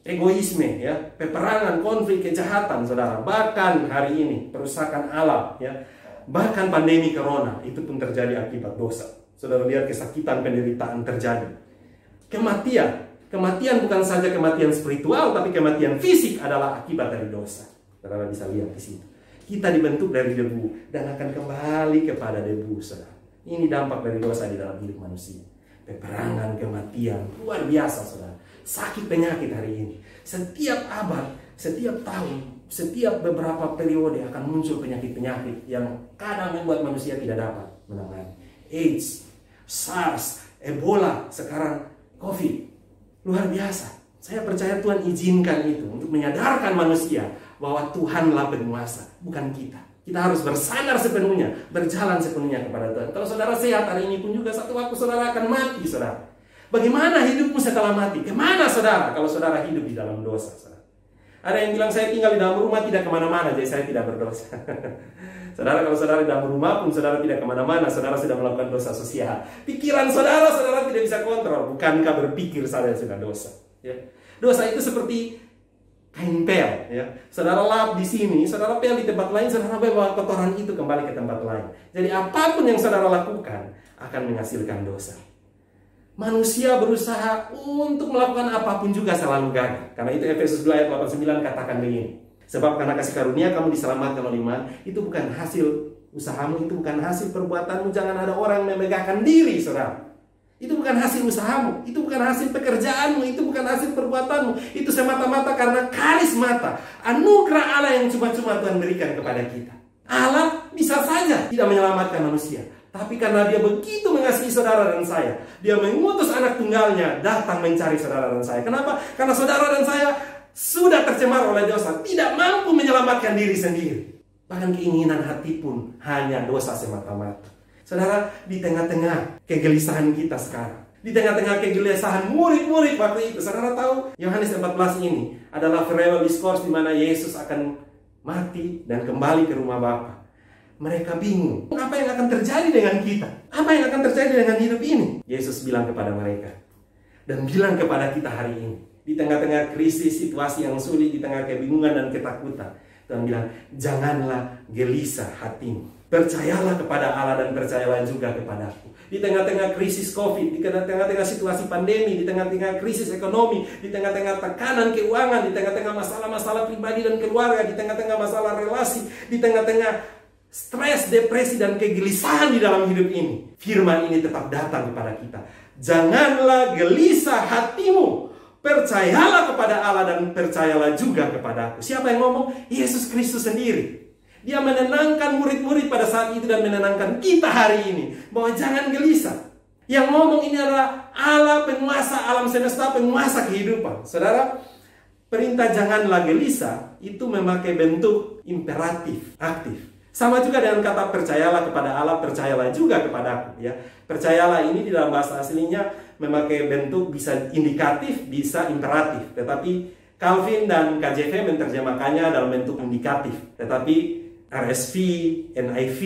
egoisme, ya, peperangan, konflik, kejahatan, saudara. Bahkan hari ini perusakan alam, ya, bahkan pandemi corona itu pun terjadi akibat dosa. Saudara lihat kesakitan, penderitaan terjadi. Kematian bukan saja kematian spiritual, tapi kematian fisik adalah akibat dari dosa. Saudara bisa lihat di situ. Kita dibentuk dari debu dan akan kembali kepada debu, saudara. Ini dampak dari dosa di dalam hidup manusia. Peperangan, kematian, luar biasa, saudara. Sakit penyakit hari ini. Setiap abad, setiap tahun, setiap beberapa periode akan muncul penyakit-penyakit yang kadang membuat manusia tidak dapat menangani. AIDS, SARS, Ebola, sekarang COVID. Luar biasa. Saya percaya Tuhan izinkan itu untuk menyadarkan manusia bahwa Tuhanlah penguasa, bukan kita. Kita harus bersandar sepenuhnya, berjalan sepenuhnya kepada Tuhan. Kalau saudara sehat hari ini pun juga satu waktu saudara akan mati, saudara. Bagaimana hidupmu setelah mati? Kemana saudara kalau saudara hidup di dalam dosa, saudara? Ada yang bilang saya tinggal di dalam rumah tidak kemana-mana, jadi saya tidak berdosa. Saudara, kalau saudara di dalam rumah pun saudara tidak kemana-mana, saudara sudah melakukan dosa sosial. Pikiran saudara tidak bisa kontrol. Bukankah berpikir saudara sudah dosa? Ya. Dosa itu seperti kain pel, ya. Saudara lap di sini, saudara pel di tempat lain, saudara bawa kotoran itu kembali ke tempat lain. Jadi apapun yang saudara lakukan akan menghasilkan dosa. Manusia berusaha untuk melakukan apapun juga selalu gagal. Karena itu Efesus 2 ayat 89 katakan begini. Sebab karena kasih karunia kamu diselamatkan oleh iman, itu bukan hasil usahamu, itu bukan hasil perbuatanmu. Jangan ada orang yang memegahkan diri, saudara. Itu bukan hasil usahamu, itu bukan hasil pekerjaanmu, itu bukan hasil perbuatanmu. Itu semata-mata karena karismata, anugerah Allah yang cuma-cuma Tuhan berikan kepada kita. Allah bisa saja tidak menyelamatkan manusia, tapi karena Dia begitu mengasihi saudara dan saya, Dia mengutus anak tunggalnya datang mencari saudara dan saya. Kenapa? Karena saudara dan saya sudah tercemar oleh dosa, tidak mampu menyelamatkan diri sendiri. Bahkan keinginan hati pun hanya dosa semata-mata. Saudara, di tengah-tengah kegelisahan kita sekarang, di tengah-tengah kegelisahan murid-murid waktu itu, saudara tahu Yohanes 14 ini adalah farewell discourse di mana Yesus akan mati dan kembali ke rumah Bapa. Mereka bingung, apa yang akan terjadi dengan kita? Apa yang akan terjadi dengan hidup ini? Yesus bilang kepada mereka dan bilang kepada kita hari ini, di tengah-tengah krisis, situasi yang sulit, di tengah kebingungan dan ketakutan, Tuhan bilang, janganlah gelisah hatimu. Percayalah kepada Allah dan percayalah juga kepadaku. Di tengah-tengah krisis COVID, di tengah-tengah situasi pandemi, di tengah-tengah krisis ekonomi, di tengah-tengah tekanan keuangan, di tengah-tengah masalah-masalah pribadi dan keluarga, di tengah-tengah masalah relasi, di tengah-tengah stres, depresi, dan kegelisahan di dalam hidup ini, firman ini tetap datang kepada kita. Janganlah gelisah hatimu. Percayalah kepada Allah dan percayalah juga kepada aku. Siapa yang ngomong? Yesus Kristus sendiri. Dia menenangkan murid-murid pada saat itu dan menenangkan kita hari ini. Bahwa jangan gelisah. Yang ngomong ini adalah Allah penguasa alam semesta, penguasa kehidupan. Saudara, perintah janganlah gelisah itu memakai bentuk imperatif, aktif. Sama juga dengan kata percayalah kepada Allah, percayalah juga kepadaku, ya. Percayalah ini di dalam bahasa aslinya memakai bentuk bisa indikatif, bisa imperatif. Tetapi Calvin dan KJV menerjemahkannya dalam bentuk indikatif. Tetapi RSV, NIV,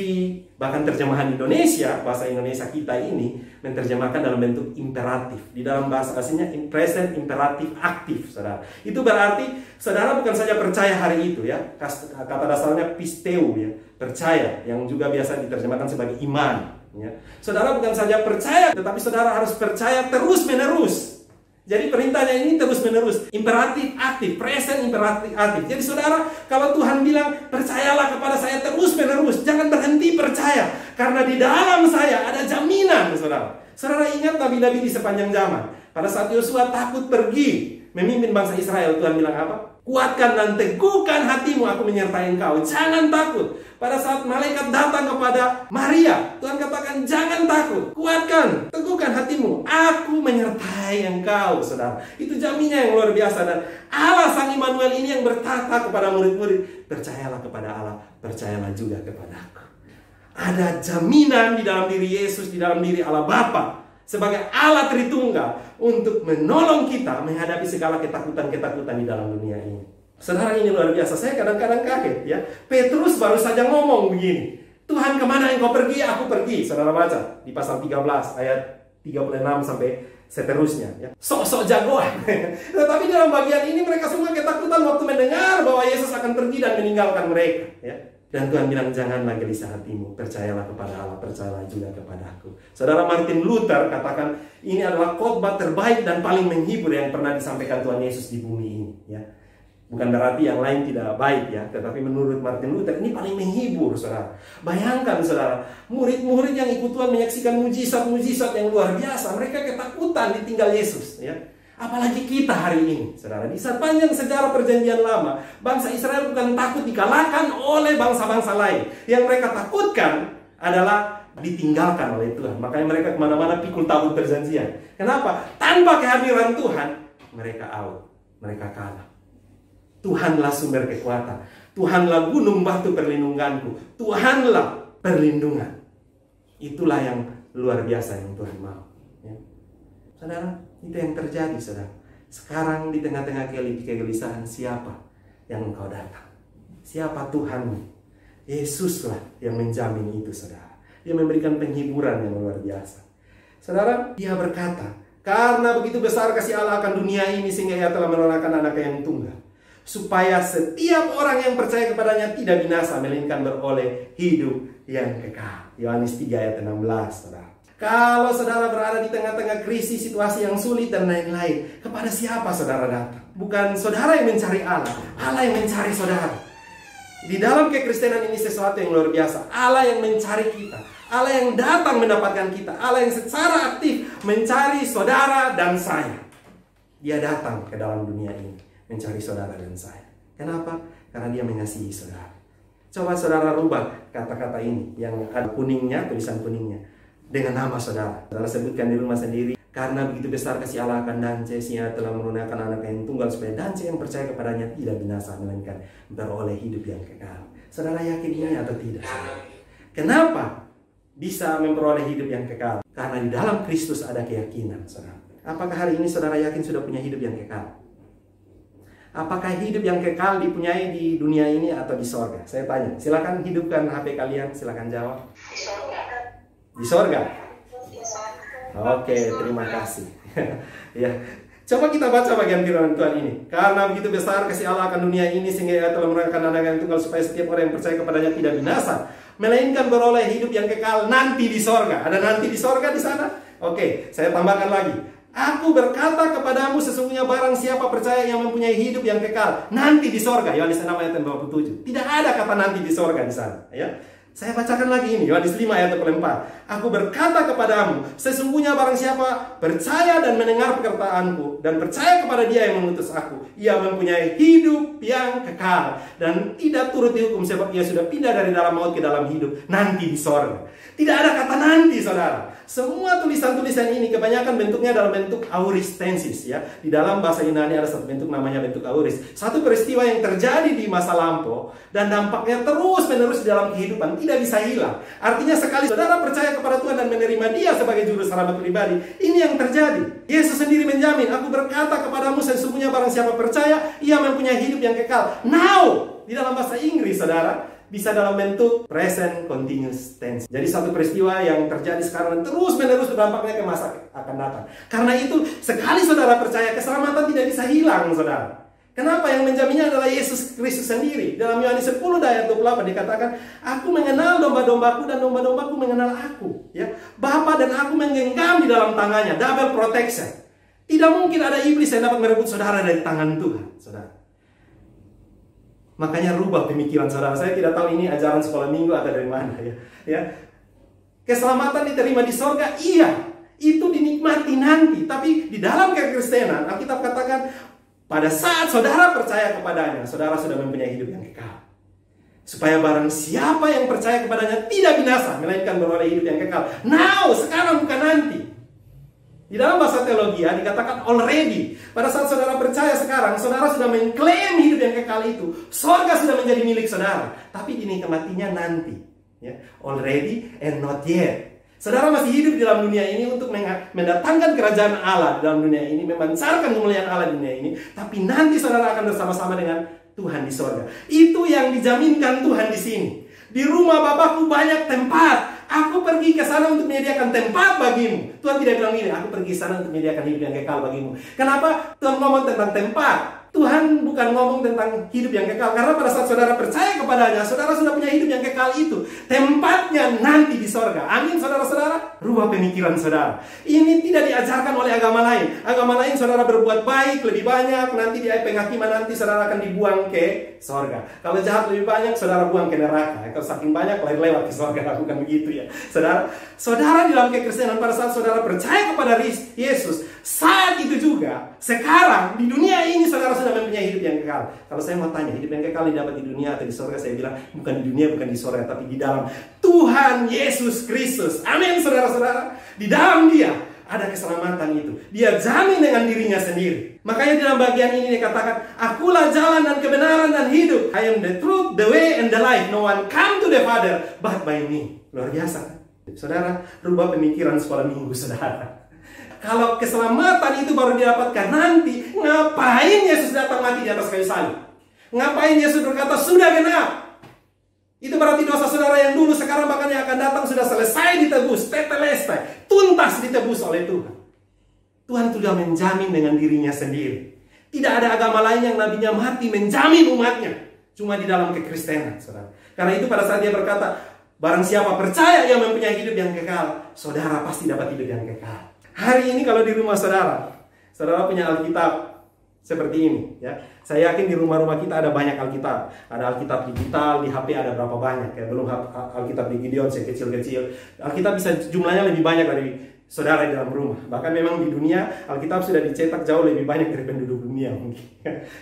bahkan terjemahan Indonesia, bahasa Indonesia kita ini menerjemahkan dalam bentuk imperatif. Di dalam bahasa aslinya present imperatif aktif, saudara. Itu berarti saudara bukan saja percaya hari itu, ya. Kata dasarnya pisteu, ya, percaya, yang juga biasa diterjemahkan sebagai iman, ya. Saudara bukan saja percaya, tetapi saudara harus percaya terus-menerus. Jadi perintahnya ini terus-menerus, imperatif aktif, present imperatif aktif. Jadi saudara, kalau Tuhan bilang percayalah kepada saya terus-menerus, jangan berhenti percaya, karena di dalam saya ada jaminan, saudara. Saudara ingat nabi-nabi di sepanjang zaman. Pada saat Yosua takut pergi memimpin bangsa Israel, Tuhan bilang apa? Kuatkan dan teguhkan hatimu, aku menyertai engkau. Jangan takut. Pada saat malaikat datang kepada Maria, Tuhan katakan jangan takut. Kuatkan, teguhkan hatimu, aku menyertai engkau, saudara. Itu jaminnya yang luar biasa. Dan Allah Sang Immanuel ini yang berkata kepada murid-murid, percayalah kepada Allah, percayalah juga kepada aku. Ada jaminan di dalam diri Yesus, di dalam diri Allah Bapa, sebagai Allah Tritunggal untuk menolong kita menghadapi segala ketakutan-ketakutan di dalam dunia ini. Saudara, ini luar biasa. Saya kadang-kadang kaget, ya. Petrus baru saja ngomong begini, Tuhan kemana engkau pergi? Aku pergi. Saudara baca di pasal 13 ayat 3 36 sampai seterusnya. Ya. Sok-sok jagoan. Tetapi dalam bagian ini mereka semua ketakutan waktu mendengar bahwa Yesus akan pergi dan meninggalkan mereka. Ya. Dan Tuhan bilang, janganlah gelisah hatimu, percayalah kepada Allah, percayalah juga kepadaku. Saudara Martin Luther katakan, ini adalah khotbah terbaik dan paling menghibur yang pernah disampaikan Tuhan Yesus di bumi ini. Ya. Bukan berarti yang lain tidak baik ya, tetapi menurut Martin Luther ini paling menghibur, saudara. Bayangkan saudara, murid-murid yang ikut Tuhan menyaksikan mujizat-mujizat yang luar biasa, mereka ketakutan ditinggal Yesus ya. Apalagi kita hari ini, saudara. Di sepanjang sejarah perjanjian lama, bangsa Israel bukan takut dikalahkan oleh bangsa-bangsa lain. Yang mereka takutkan adalah ditinggalkan oleh Tuhan. Makanya mereka kemana-mana pikul tabut perjanjian. Kenapa? Tanpa kehadiran Tuhan, mereka out, mereka kalah. Tuhanlah sumber kekuatan. Tuhanlah gunung batu perlindunganku. Tuhanlah perlindungan. Itulah yang luar biasa yang Tuhan mau. Ya. Saudara, itu yang terjadi, saudara. Sekarang di tengah-tengah kegelisahan, siapa yang engkau datang? Siapa Tuhanmu? Yesuslah yang menjamin itu, saudara. Dia memberikan penghiburan yang luar biasa. Saudara, dia berkata, karena begitu besar kasih Allah akan dunia ini, sehingga ia telah menurunkan anaknya yang tunggal, supaya setiap orang yang percaya kepadanya tidak binasa, melainkan beroleh hidup yang kekal. Yohanes 3 ayat 16, saudara. Kalau saudara berada di tengah-tengah krisis, situasi yang sulit dan lain-lain, kepada siapa saudara datang? Bukan saudara yang mencari Allah, Allah yang mencari saudara. Di dalam kekristenan ini sesuatu yang luar biasa. Allah yang mencari kita, Allah yang datang mendapatkan kita, Allah yang secara aktif mencari saudara dan saya. Dia datang ke dalam dunia ini mencari saudara dan saya. Kenapa? Karena dia mengasihi saudara. Coba saudara rubah kata-kata ini yang ada kuningnya, tulisan kuningnya, dengan nama saudara. Saudara sebutkan di rumah sendiri. Karena begitu besar kasih Allah akan Dance, ia telah menurunkan anak yang tunggal, supaya Dance yang percaya kepadanya tidak binasa, melainkan beroleh hidup yang kekal. Saudara yakin ini atau tidak? Kenapa bisa memperoleh hidup yang kekal? Karena di dalam Kristus ada keyakinan, saudara. Apakah hari ini saudara yakin sudah punya hidup yang kekal? Apakah hidup yang kekal dipunyai di dunia ini atau di sorga? Saya tanya, silakan hidupkan HP kalian, silakan jawab. Di sorga. Oke, terima kasih. Ya, coba kita baca bagian firman Tuhan ini. Karena begitu besar kasih Allah akan dunia ini, sehingga ia telah menurunkan anak yang tunggal, supaya setiap orang yang percaya kepadanya tidak binasa, melainkan beroleh hidup yang kekal nanti di sorga. Ada nanti di sorga di sana? Oke, saya tambahkan lagi. Aku berkata kepadamu, sesungguhnya barang siapa percaya yang mempunyai hidup yang kekal nanti di sorga. Yohanes 6 ayat 27. Tidak ada kata nanti di sorga di sana. Ya. Saya bacakan lagi ini, Yohanes 5 ayat 4. Aku berkata kepadamu, sesungguhnya barang siapa percaya dan mendengar perkataanku, dan percaya kepada dia yang mengutus aku, ia mempunyai hidup yang kekal, dan tidak turut dihukum, sebab ia sudah pindah dari dalam maut ke dalam hidup, nanti di sorga. Tidak ada kata nanti, saudara. Semua tulisan-tulisan ini kebanyakan bentuknya dalam bentuk aorist tenses ya. Di dalam bahasa Yunani ada satu bentuk namanya bentuk aorist. Satu peristiwa yang terjadi di masa lampau dan dampaknya terus-menerus di dalam kehidupan, tidak bisa hilang. Artinya sekali saudara percaya kepada Tuhan dan menerima dia sebagai juru selamat pribadi, ini yang terjadi. Yesus sendiri menjamin, aku berkata kepadamu, sesungguhnya barang siapa percaya, ia mempunyai hidup yang kekal. Now, di dalam bahasa Inggris saudara, bisa dalam bentuk present continuous tense. Jadi satu peristiwa yang terjadi sekarang dan terus-menerus berdampaknya ke masa akan datang. Karena itu, sekali saudara percaya, keselamatan tidak bisa hilang, saudara. Kenapa? Yang menjaminnya adalah Yesus Kristus sendiri. Dalam Yohanes 10 ayat 28 dikatakan, aku mengenal domba-dombaku dan domba-dombaku mengenal aku. Ya, Bapa dan aku menggenggam di dalam tangannya, double protection. Tidak mungkin ada iblis yang dapat merebut saudara dari tangan Tuhan, saudara. Makanya rubah pemikiran saudara. Saya tidak tahu ini ajaran sekolah minggu atau dari mana ya. Keselamatan diterima di sorga, iya. Itu dinikmati nanti. Tapi di dalam kekristenan, Alkitab katakan, pada saat saudara percaya kepadanya, saudara sudah mempunyai hidup yang kekal. Supaya barang siapa yang percaya kepadanya tidak binasa, melainkan beroleh hidup yang kekal. Now, sekarang bukan nanti. Di dalam bahasa teologi dikatakan already. Pada saat saudara percaya sekarang, saudara sudah mengklaim hidup yang kekal itu. Sorga sudah menjadi milik saudara. Tapi dinikmatinya nanti. Ya. Already and not yet. Saudara masih hidup di dalam dunia ini untuk mendatangkan kerajaan Allah di dalam dunia ini, memancarkan kemuliaan Allah di dunia ini. Tapi nanti saudara akan bersama-sama dengan Tuhan di sorga. Itu yang dijaminkan Tuhan di sini. Di rumah Bapakku banyak tempat. aku pergi ke sana untuk menyediakan tempat bagimu. Tuhan tidak bilang ini, aku pergi ke sana untuk menyediakan hidup yang kekal bagimu. Kenapa Tuhan ngomong tentang tempat? Tuhan bukan ngomong tentang hidup yang kekal. Karena pada saat saudara percaya kepadanya, saudara sudah punya hidup yang kekal itu. Tempatnya nanti di sorga. Amin, saudara-saudara. Rubah pemikiran saudara. Ini tidak diajarkan oleh agama lain. Agama lain saudara berbuat baik lebih banyak, nanti di penghakiman nanti saudara akan dibuang ke sorga. Kalau jahat lebih banyak, saudara buang ke neraka. Kalau saking banyak, lewat ke sorga. Bukan begitu ya. Saudara di dalam kekristenan, pada saat saudara percaya kepada Yesus, saat itu juga, sekarang di dunia ini saudara sudah mempunyai hidup yang kekal. Kalau saya mau tanya, hidup yang kekal didapat di dunia atau di sorga? Saya bilang bukan di dunia, bukan di sorga, tapi di dalam Tuhan Yesus Kristus. Amin, saudara-saudara. Di dalam Dia ada keselamatan itu. Dia jamin dengan dirinya sendiri. Makanya dalam bagian ini dikatakan, akulah jalan dan kebenaran dan hidup. I am the truth, the way, and the life. No one come to the Father but by me. Luar biasa. Saudara, rubah pemikiran sekolah minggu saudara. Kalau keselamatan itu baru didapatkan nanti, ngapain Yesus datang mati di atas kayu salib? Ngapain Yesus berkata, sudah genap? Itu berarti dosa saudara yang dulu, sekarang bahkan yang akan datang sudah selesai ditebus, tetelestai, tuntas ditebus oleh Tuhan. Tuhan sudah menjamin dengan dirinya sendiri. Tidak ada agama lain yang nabinya mati menjamin umatnya. Cuma di dalam kekristenan, saudara. Karena itu pada saat dia berkata, barang siapa percaya yang mempunyai hidup yang kekal, saudara pasti dapat hidup yang kekal. Hari ini kalau di rumah saudara punya Alkitab seperti ini, ya. Saya yakin di rumah-rumah kita ada banyak Alkitab. Ada Alkitab digital, di HP ada berapa banyak, ya. Belum Alkitab di Gideon, yang kecil-kecil. Alkitab bisa jumlahnya lebih banyak dari saudara di dalam rumah. Bahkan memang di dunia Alkitab sudah dicetak jauh lebih banyak dari penduduk dunia mungkin.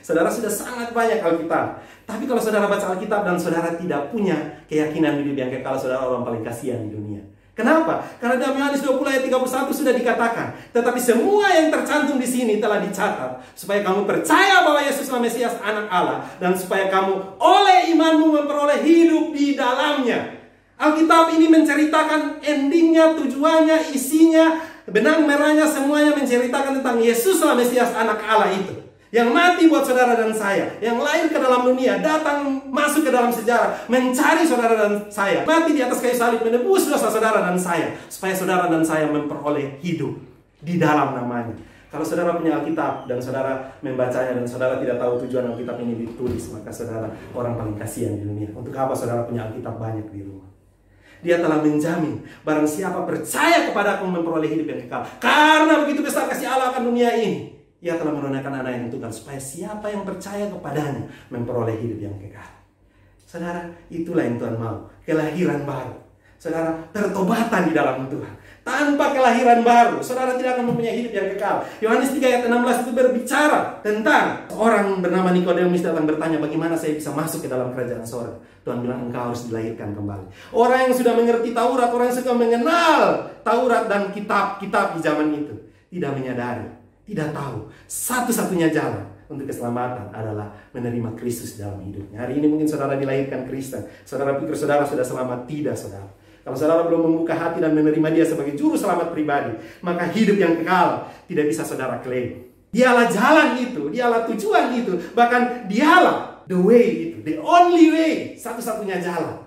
Saudara sudah sangat banyak Alkitab. Tapi kalau saudara baca Alkitab dan saudara tidak punya keyakinan hidup yang kekal, saudara orang paling kasihan di dunia. Kenapa? Karena dalam Yohanes 20 ayat 31 sudah dikatakan, tetapi semua yang tercantum di sini telah dicatat supaya kamu percaya bahwa Yesuslah Mesias Anak Allah, dan supaya kamu oleh imanmu memperoleh hidup di dalamnya. Alkitab ini menceritakan endingnya, tujuannya, isinya, benang merahnya, semuanya menceritakan tentang Yesuslah Mesias Anak Allah itu. Yang mati buat saudara dan saya, yang lahir ke dalam dunia, datang masuk ke dalam sejarah, mencari saudara dan saya, mati di atas kayu salib, menebus dosa saudara dan saya, supaya saudara dan saya memperoleh hidup di dalam namanya. Kalau saudara punya Alkitab dan saudara membacanya dan saudara tidak tahu tujuan Alkitab ini ditulis, maka saudara orang paling kasihan di dunia. Untuk apa saudara punya Alkitab banyak di rumah? Dia telah menjamin, barang siapa percaya kepada Aku memperoleh hidup yang kekal. Karena begitu besar kasih Allah akan dunia ini, Ia telah menurunkan anak yang ditentukan, supaya siapa yang percaya kepadanya memperoleh hidup yang kekal. Saudara, itulah yang Tuhan mau. Kelahiran baru. Saudara, pertobatan di dalam Tuhan. Tanpa kelahiran baru, saudara tidak akan mempunyai hidup yang kekal. Yohanes 3 ayat 16 itu berbicara tentang orang bernama Nikodemus datang bertanya, bagaimana saya bisa masuk ke dalam kerajaan sorga? Tuhan bilang, engkau harus dilahirkan kembali. Orang yang sudah mengerti Taurat, orang yang sudah mengenal Taurat dan kitab-kitab di zaman itu, tidak menyadari, tidak tahu, satu-satunya jalan untuk keselamatan adalah menerima Kristus dalam hidupnya. Hari ini mungkin saudara dilahirkan Kristen. Saudara pikir saudara sudah selamat. Tidak, saudara. Kalau saudara belum membuka hati dan menerima Dia sebagai juru selamat pribadi, maka hidup yang kekal tidak bisa saudara klaim. Dialah jalan itu, dialah tujuan itu, bahkan dialah the way itu, the only way, satu-satunya jalan.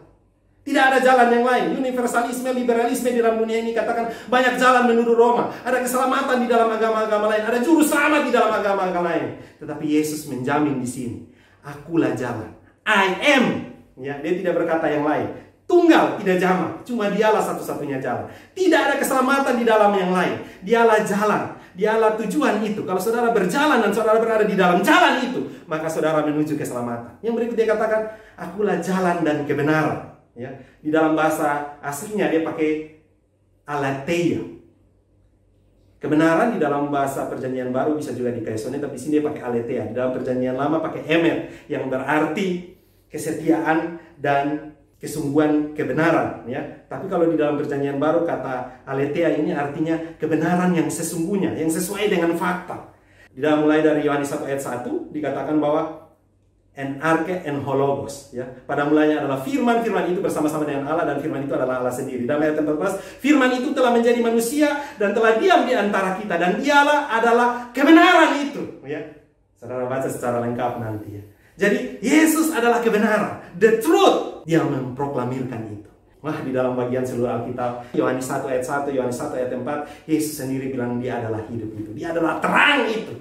Tidak ada jalan yang lain. Universalisme, liberalisme di dalam dunia ini katakan banyak jalan menurut Roma. Ada keselamatan di dalam agama-agama lain. Ada juru selamat di dalam agama-agama lain. Tetapi Yesus menjamin di sini, Akulah jalan. I am. Ya, Dia tidak berkata yang lain. Tunggal, tidak jamak. Cuma Dialah satu-satunya jalan. Tidak ada keselamatan di dalam yang lain. Dialah jalan. Dialah tujuan itu. Kalau saudara berjalan dan saudara berada di dalam jalan itu, maka saudara menuju keselamatan. Yang berikut dia katakan, Akulah jalan dan kebenaran. Ya, di dalam bahasa aslinya dia pakai aletheia. Kebenaran di dalam bahasa Perjanjian Baru bisa juga dikaisone, tapi di sini dia pakai aletheia. Di dalam Perjanjian Lama pakai emet, yang berarti kesetiaan dan kesungguhan kebenaran. Ya, tapi kalau di dalam Perjanjian Baru kata aletheia ini artinya kebenaran yang sesungguhnya, yang sesuai dengan fakta. Di dalam mulai dari Yohanes 1 ayat 1 dikatakan bahwa en arche en hologos, ya. Pada mulanya adalah firman, firman itu bersama-sama dengan Allah, dan firman itu adalah Allah sendiri. Dalam ayat 14, firman itu telah menjadi manusia dan telah diam di antara kita, dan Dialah adalah kebenaran itu, ya. Saudara baca secara lengkap nanti, ya. Jadi Yesus adalah kebenaran, the truth. Dia memproklamirkan itu. Wah, di dalam bagian seluruh Alkitab, Yohanes 1 ayat 1, Yohanes 1 ayat 4, Yesus sendiri bilang dia adalah hidup itu. Dia adalah terang itu.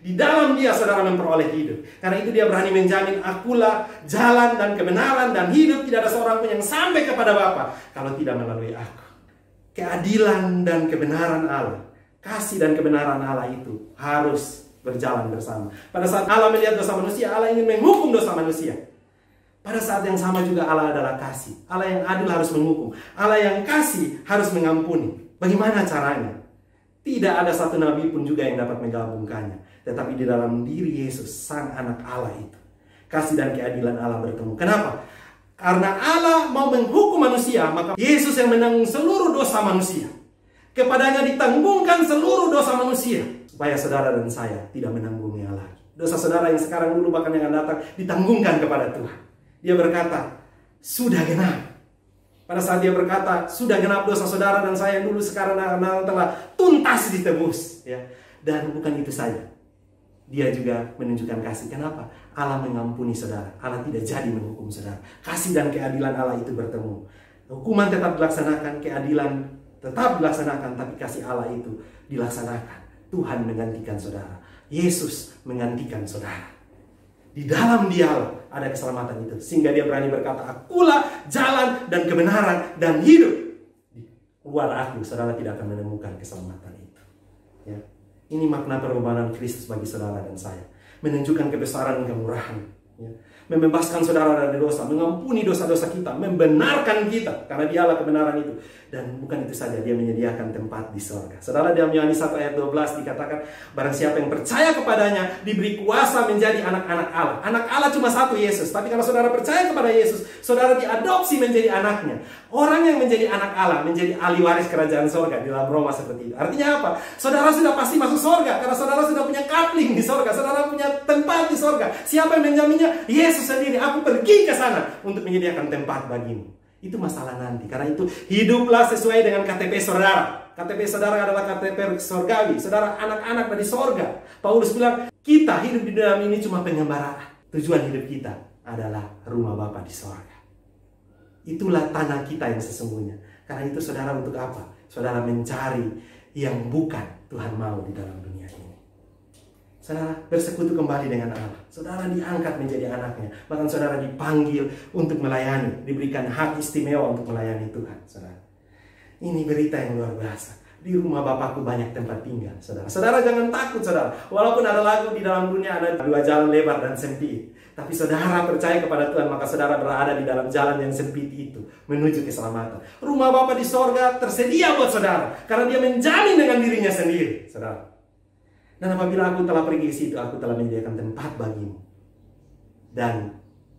Di dalam dia saudara memperoleh hidup. Karena itu dia berani menjamin, akulah jalan dan kebenaran dan hidup. Tidak ada seorang pun yang sampai kepada Bapa kalau tidak melalui aku. Keadilan dan kebenaran Allah, kasih dan kebenaran Allah itu harus berjalan bersama. Pada saat Allah melihat dosa manusia, Allah ingin menghukum dosa manusia. Pada saat yang sama juga Allah adalah kasih. Allah yang adil harus menghukum. Allah yang kasih harus mengampuni. Bagaimana caranya? Tidak ada satu nabi pun juga yang dapat menggabungkannya. Tetapi di dalam diri Yesus, sang anak Allah itu, kasih dan keadilan Allah bertemu. Kenapa? Karena Allah mau menghukum manusia, maka Yesus yang menanggung seluruh dosa manusia. Kepadanya ditanggungkan seluruh dosa manusia. Supaya saudara dan saya tidak menanggungnya lagi. Dosa saudara yang sekarang dulu bahkan yang akan datang ditanggungkan kepada Tuhan. Dia berkata, sudah genap. Pada saat dia berkata, sudah genap dosa saudara dan saya yang dulu sekarang telah tuntas ditebus. Ya. Dan bukan itu saja. Dia juga menunjukkan kasih. Kenapa? Allah mengampuni saudara. Allah tidak jadi menghukum saudara. Kasih dan keadilan Allah itu bertemu. Hukuman tetap dilaksanakan, keadilan tetap dilaksanakan, tapi kasih Allah itu dilaksanakan. Tuhan menggantikan saudara. Yesus menggantikan saudara. Di dalam dia ada keselamatan itu. Sehingga dia berani berkata, akulah jalan dan kebenaran dan hidup. Di luar aku, saudara tidak akan menemukan keselamatan itu. Ya. Ini makna pengorbanan Kristus bagi saudara dan saya. Menunjukkan kebesaran dan kemurahan. Ya. Membebaskan saudara dari dosa. Mengampuni dosa-dosa kita. Membenarkan kita. Karena dialah kebenaran itu. Dan bukan itu saja, dia menyediakan tempat di surga. Saudara, dalam Yohanes 1 ayat 12 dikatakan, barang siapa yang percaya kepadanya diberi kuasa menjadi anak-anak Allah. Anak Allah cuma satu, Yesus. Tapi kalau saudara percaya kepada Yesus, saudara diadopsi menjadi anaknya. Orang yang menjadi anak Allah menjadi ahli waris kerajaan surga. Di dalam Roma seperti itu. Artinya apa? Saudara sudah pasti masuk surga. Karena saudara sudah punya kapling di surga. Saudara punya tempat di surga. Siapa yang menjaminnya? Yesus sendiri. Aku pergi ke sana untuk menyediakan tempat bagimu. Itu masalah nanti. Karena itu hiduplah sesuai dengan KTP saudara. KTP saudara adalah KTP surgawi. Saudara anak-anak dari surga. Paulus bilang, kita hidup di dalam ini cuma pengembaraan. Tujuan hidup kita adalah rumah Bapa di surga. Itulah tanah kita yang sesungguhnya. Karena itu saudara untuk apa? Saudara mencari yang bukan Tuhan mau di dalam dunia ini. Saudara bersekutu kembali dengan Allah. Saudara diangkat menjadi anaknya. Bahkan saudara dipanggil untuk melayani. Diberikan hak istimewa untuk melayani Tuhan. Saudara. Ini berita yang luar biasa. Di rumah Bapakku banyak tempat tinggal. Saudara. Saudara jangan takut saudara. Walaupun ada lagu di dalam dunia ada dua jalan lebar dan sempit. Tapi saudara percaya kepada Tuhan. Maka saudara berada di dalam jalan yang sempit itu. Menuju keselamatan. Rumah Bapa di sorga tersedia buat saudara. Karena dia menjamin dengan dirinya sendiri. Saudara. Dan apabila aku telah pergi ke situ, aku telah menyediakan tempat bagimu. Dan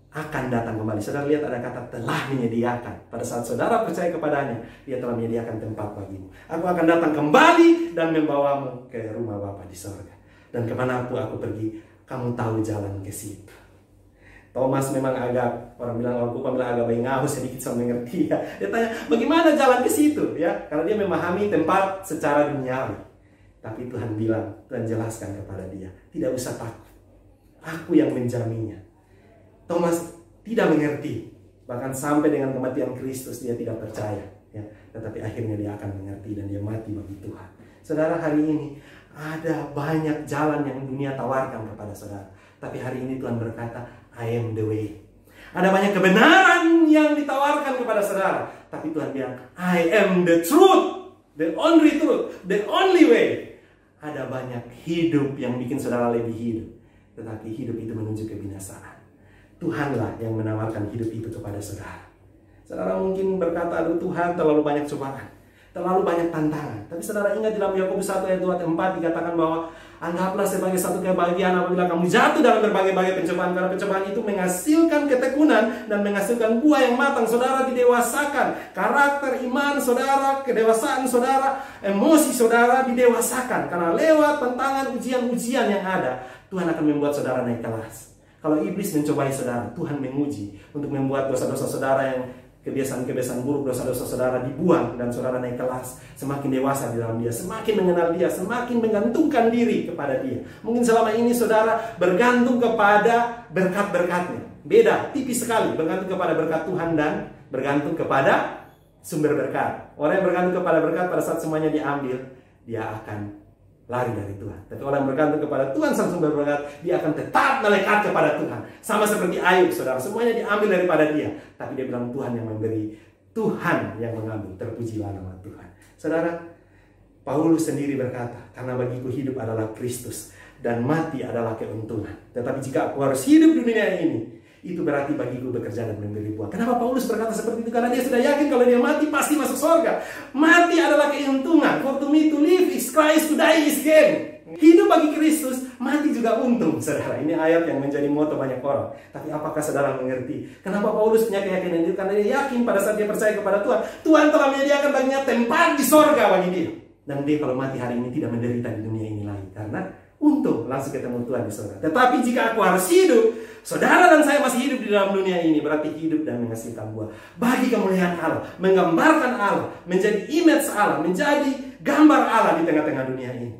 akan datang kembali. Saudara lihat ada kata telah menyediakan. Pada saat saudara percaya kepadanya, dia telah menyediakan tempat bagimu. Aku akan datang kembali dan membawamu ke rumah Bapa di surga. Dan kemanapun aku pergi, kamu tahu jalan ke situ. Thomas memang agak, orang bilang agak bengau sedikit sama mengerti ya. Dia tanya, bagaimana jalan ke situ? Ya, karena dia memahami tempat secara duniawi. Tapi Tuhan bilang, Tuhan jelaskan kepada dia, tidak usah takut. Aku yang menjaminnya. Thomas tidak mengerti. Bahkan sampai dengan kematian Kristus dia tidak percaya. Ya. Tetapi akhirnya dia akan mengerti dan dia mati bagi Tuhan. Saudara, hari ini ada banyak jalan yang dunia tawarkan kepada saudara. Tapi hari ini Tuhan berkata, I am the way. Ada banyak kebenaran yang ditawarkan kepada saudara. Tapi Tuhan bilang, I am the truth. The only truth. The only way. Ada banyak hidup yang bikin saudara lebih hidup. Tetapi hidup itu menuju kebinasaan. Tuhanlah yang menawarkan hidup itu kepada saudara. Saudara mungkin berkata, aduh Tuhan terlalu banyak cobaan. Terlalu banyak tantangan. Tapi saudara ingat dalam Yakobus 1 ayat 2-4 dikatakan bahwa anggaplah sebagai satu kebahagiaan apabila kamu jatuh dalam berbagai-bagai pencobaan. Karena pencobaan itu menghasilkan ketekunan dan menghasilkan buah yang matang. Saudara didewasakan. Karakter iman saudara, kedewasaan saudara, emosi saudara didewasakan. Karena lewat tantangan ujian-ujian yang ada, Tuhan akan membuat saudara naik kelas. Kalau iblis mencobai saudara, Tuhan menguji untuk membuat dosa-dosa saudara yang kebiasaan-kebiasaan buruk, dosa-dosa saudara dibuang dan saudara naik kelas, semakin dewasa di dalam dia, semakin mengenal dia, semakin menggantungkan diri kepada dia. Mungkin selama ini saudara bergantung kepada berkat-berkatnya. Beda, tipis sekali bergantung kepada berkat Tuhan dan bergantung kepada sumber berkat. Orang yang bergantung kepada berkat pada saat semuanya diambil, dia akan lari dari Tuhan. Tapi orang yang bergantung kepada Tuhan sang sumber berkat, dia akan tetap melekat kepada Tuhan. Sama seperti Ayub, saudara, semuanya diambil daripada dia, tapi dia bilang Tuhan yang memberi, Tuhan yang mengambil. Terpujilah nama Tuhan. Saudara, Paulus sendiri berkata, karena bagiku hidup adalah Kristus dan mati adalah keuntungan. Tetapi jika aku harus hidup di dunia ini, itu berarti bagiku bekerja dan memberi buah. Kenapa Paulus berkata seperti itu? Karena dia sudah yakin kalau dia mati pasti masuk surga. Mati adalah keuntungan. For to me to live is Christ, to die is gain. Hidup bagi Kristus, mati juga untung, saudara. Ini ayat yang menjadi moto banyak orang. Tapi apakah saudara mengerti kenapa Paulus punya keyakinan itu? Karena dia yakin pada saat dia percaya kepada Tuhan, Tuhan telah menyediakan baginya tempat di surga bagi dia. Dan dia kalau mati hari ini tidak menderita di dunia ini lagi, karena untung langsung ketemu Tuhan di surga. Tetapi jika aku harus hidup, saudara dan saya masih hidup di dalam dunia ini, berarti hidup dan menghasilkan buah bagi kemuliaan Allah, menggambarkan Allah, menjadi image Allah, menjadi gambar Allah di tengah-tengah dunia ini.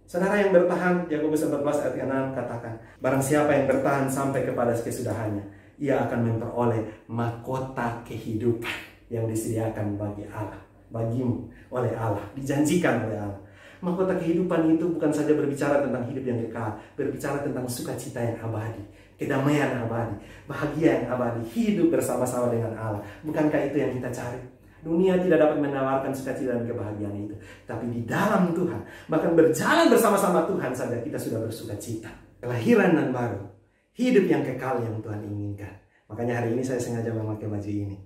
Saudara yang bertahan, Yakobus 14 ayat 6 katakan, barang siapa yang bertahan sampai kepada kesudahannya, ia akan memperoleh mahkota kehidupan yang disediakan bagi Allah, bagimu oleh Allah, dijanjikan oleh Allah. Mahkota kehidupan itu bukan saja berbicara tentang hidup yang kekal, berbicara tentang sukacita yang abadi, kedamaian abadi, bahagia yang abadi, hidup bersama-sama dengan Allah. Bukankah itu yang kita cari? Dunia tidak dapat menawarkan sukacita dan kebahagiaan itu, tapi di dalam Tuhan, bahkan berjalan bersama-sama Tuhan saja kita sudah bersukacita. Kelahiran dan baru, hidup yang kekal yang Tuhan inginkan. Makanya hari ini saya sengaja memakai baju ini.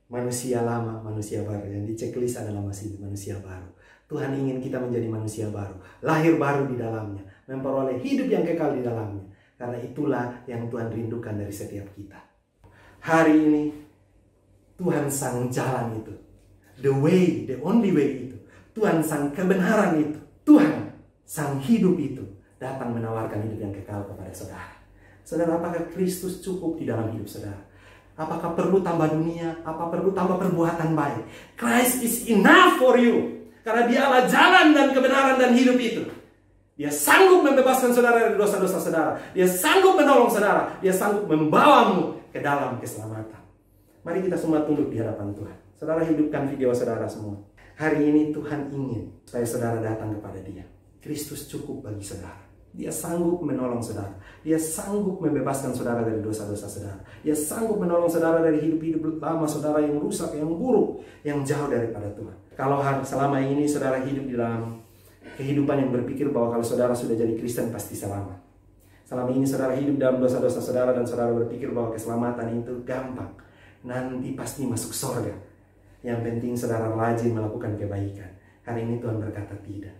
Manusia lama, manusia baru. Yang di checklist adalah masih manusia baru. Tuhan ingin kita menjadi manusia baru, lahir baru di dalamnya, memperoleh hidup yang kekal di dalamnya. Karena itulah yang Tuhan rindukan dari setiap kita. Hari ini Tuhan sang jalan itu, the way, the only way itu, Tuhan sang kebenaran itu, Tuhan sang hidup itu datang menawarkan hidup yang kekal kepada saudara. Saudara, apakah Kristus cukup di dalam hidup saudara? Apakah perlu tambah dunia? Apa perlu tambah perbuatan baik? Christ is enough for you. Karena dialah jalan dan kebenaran dan hidup itu. Dia sanggup membebaskan saudara dari dosa-dosa saudara. Dia sanggup menolong saudara. Dia sanggup membawamu ke dalam keselamatan. Mari kita semua tunduk di hadapan Tuhan. Saudara, hidupkan video saudara semua. Hari ini Tuhan ingin supaya saudara datang kepada Dia. Kristus cukup bagi saudara. Dia sanggup menolong saudara. Dia sanggup membebaskan saudara dari dosa-dosa saudara. Dia sanggup menolong saudara dari hidup-hidup lama saudara yang rusak, yang buruk, yang jauh daripada Tuhan. Kalau selama ini saudara hidup di dalam kehidupan yang berpikir bahwa kalau saudara sudah jadi Kristen pasti selamat. Selama ini saudara hidup dalam dosa-dosa saudara dan saudara berpikir bahwa keselamatan itu gampang. Nanti pasti masuk surga. Yang penting saudara rajin melakukan kebaikan. Hari ini Tuhan berkata tidak.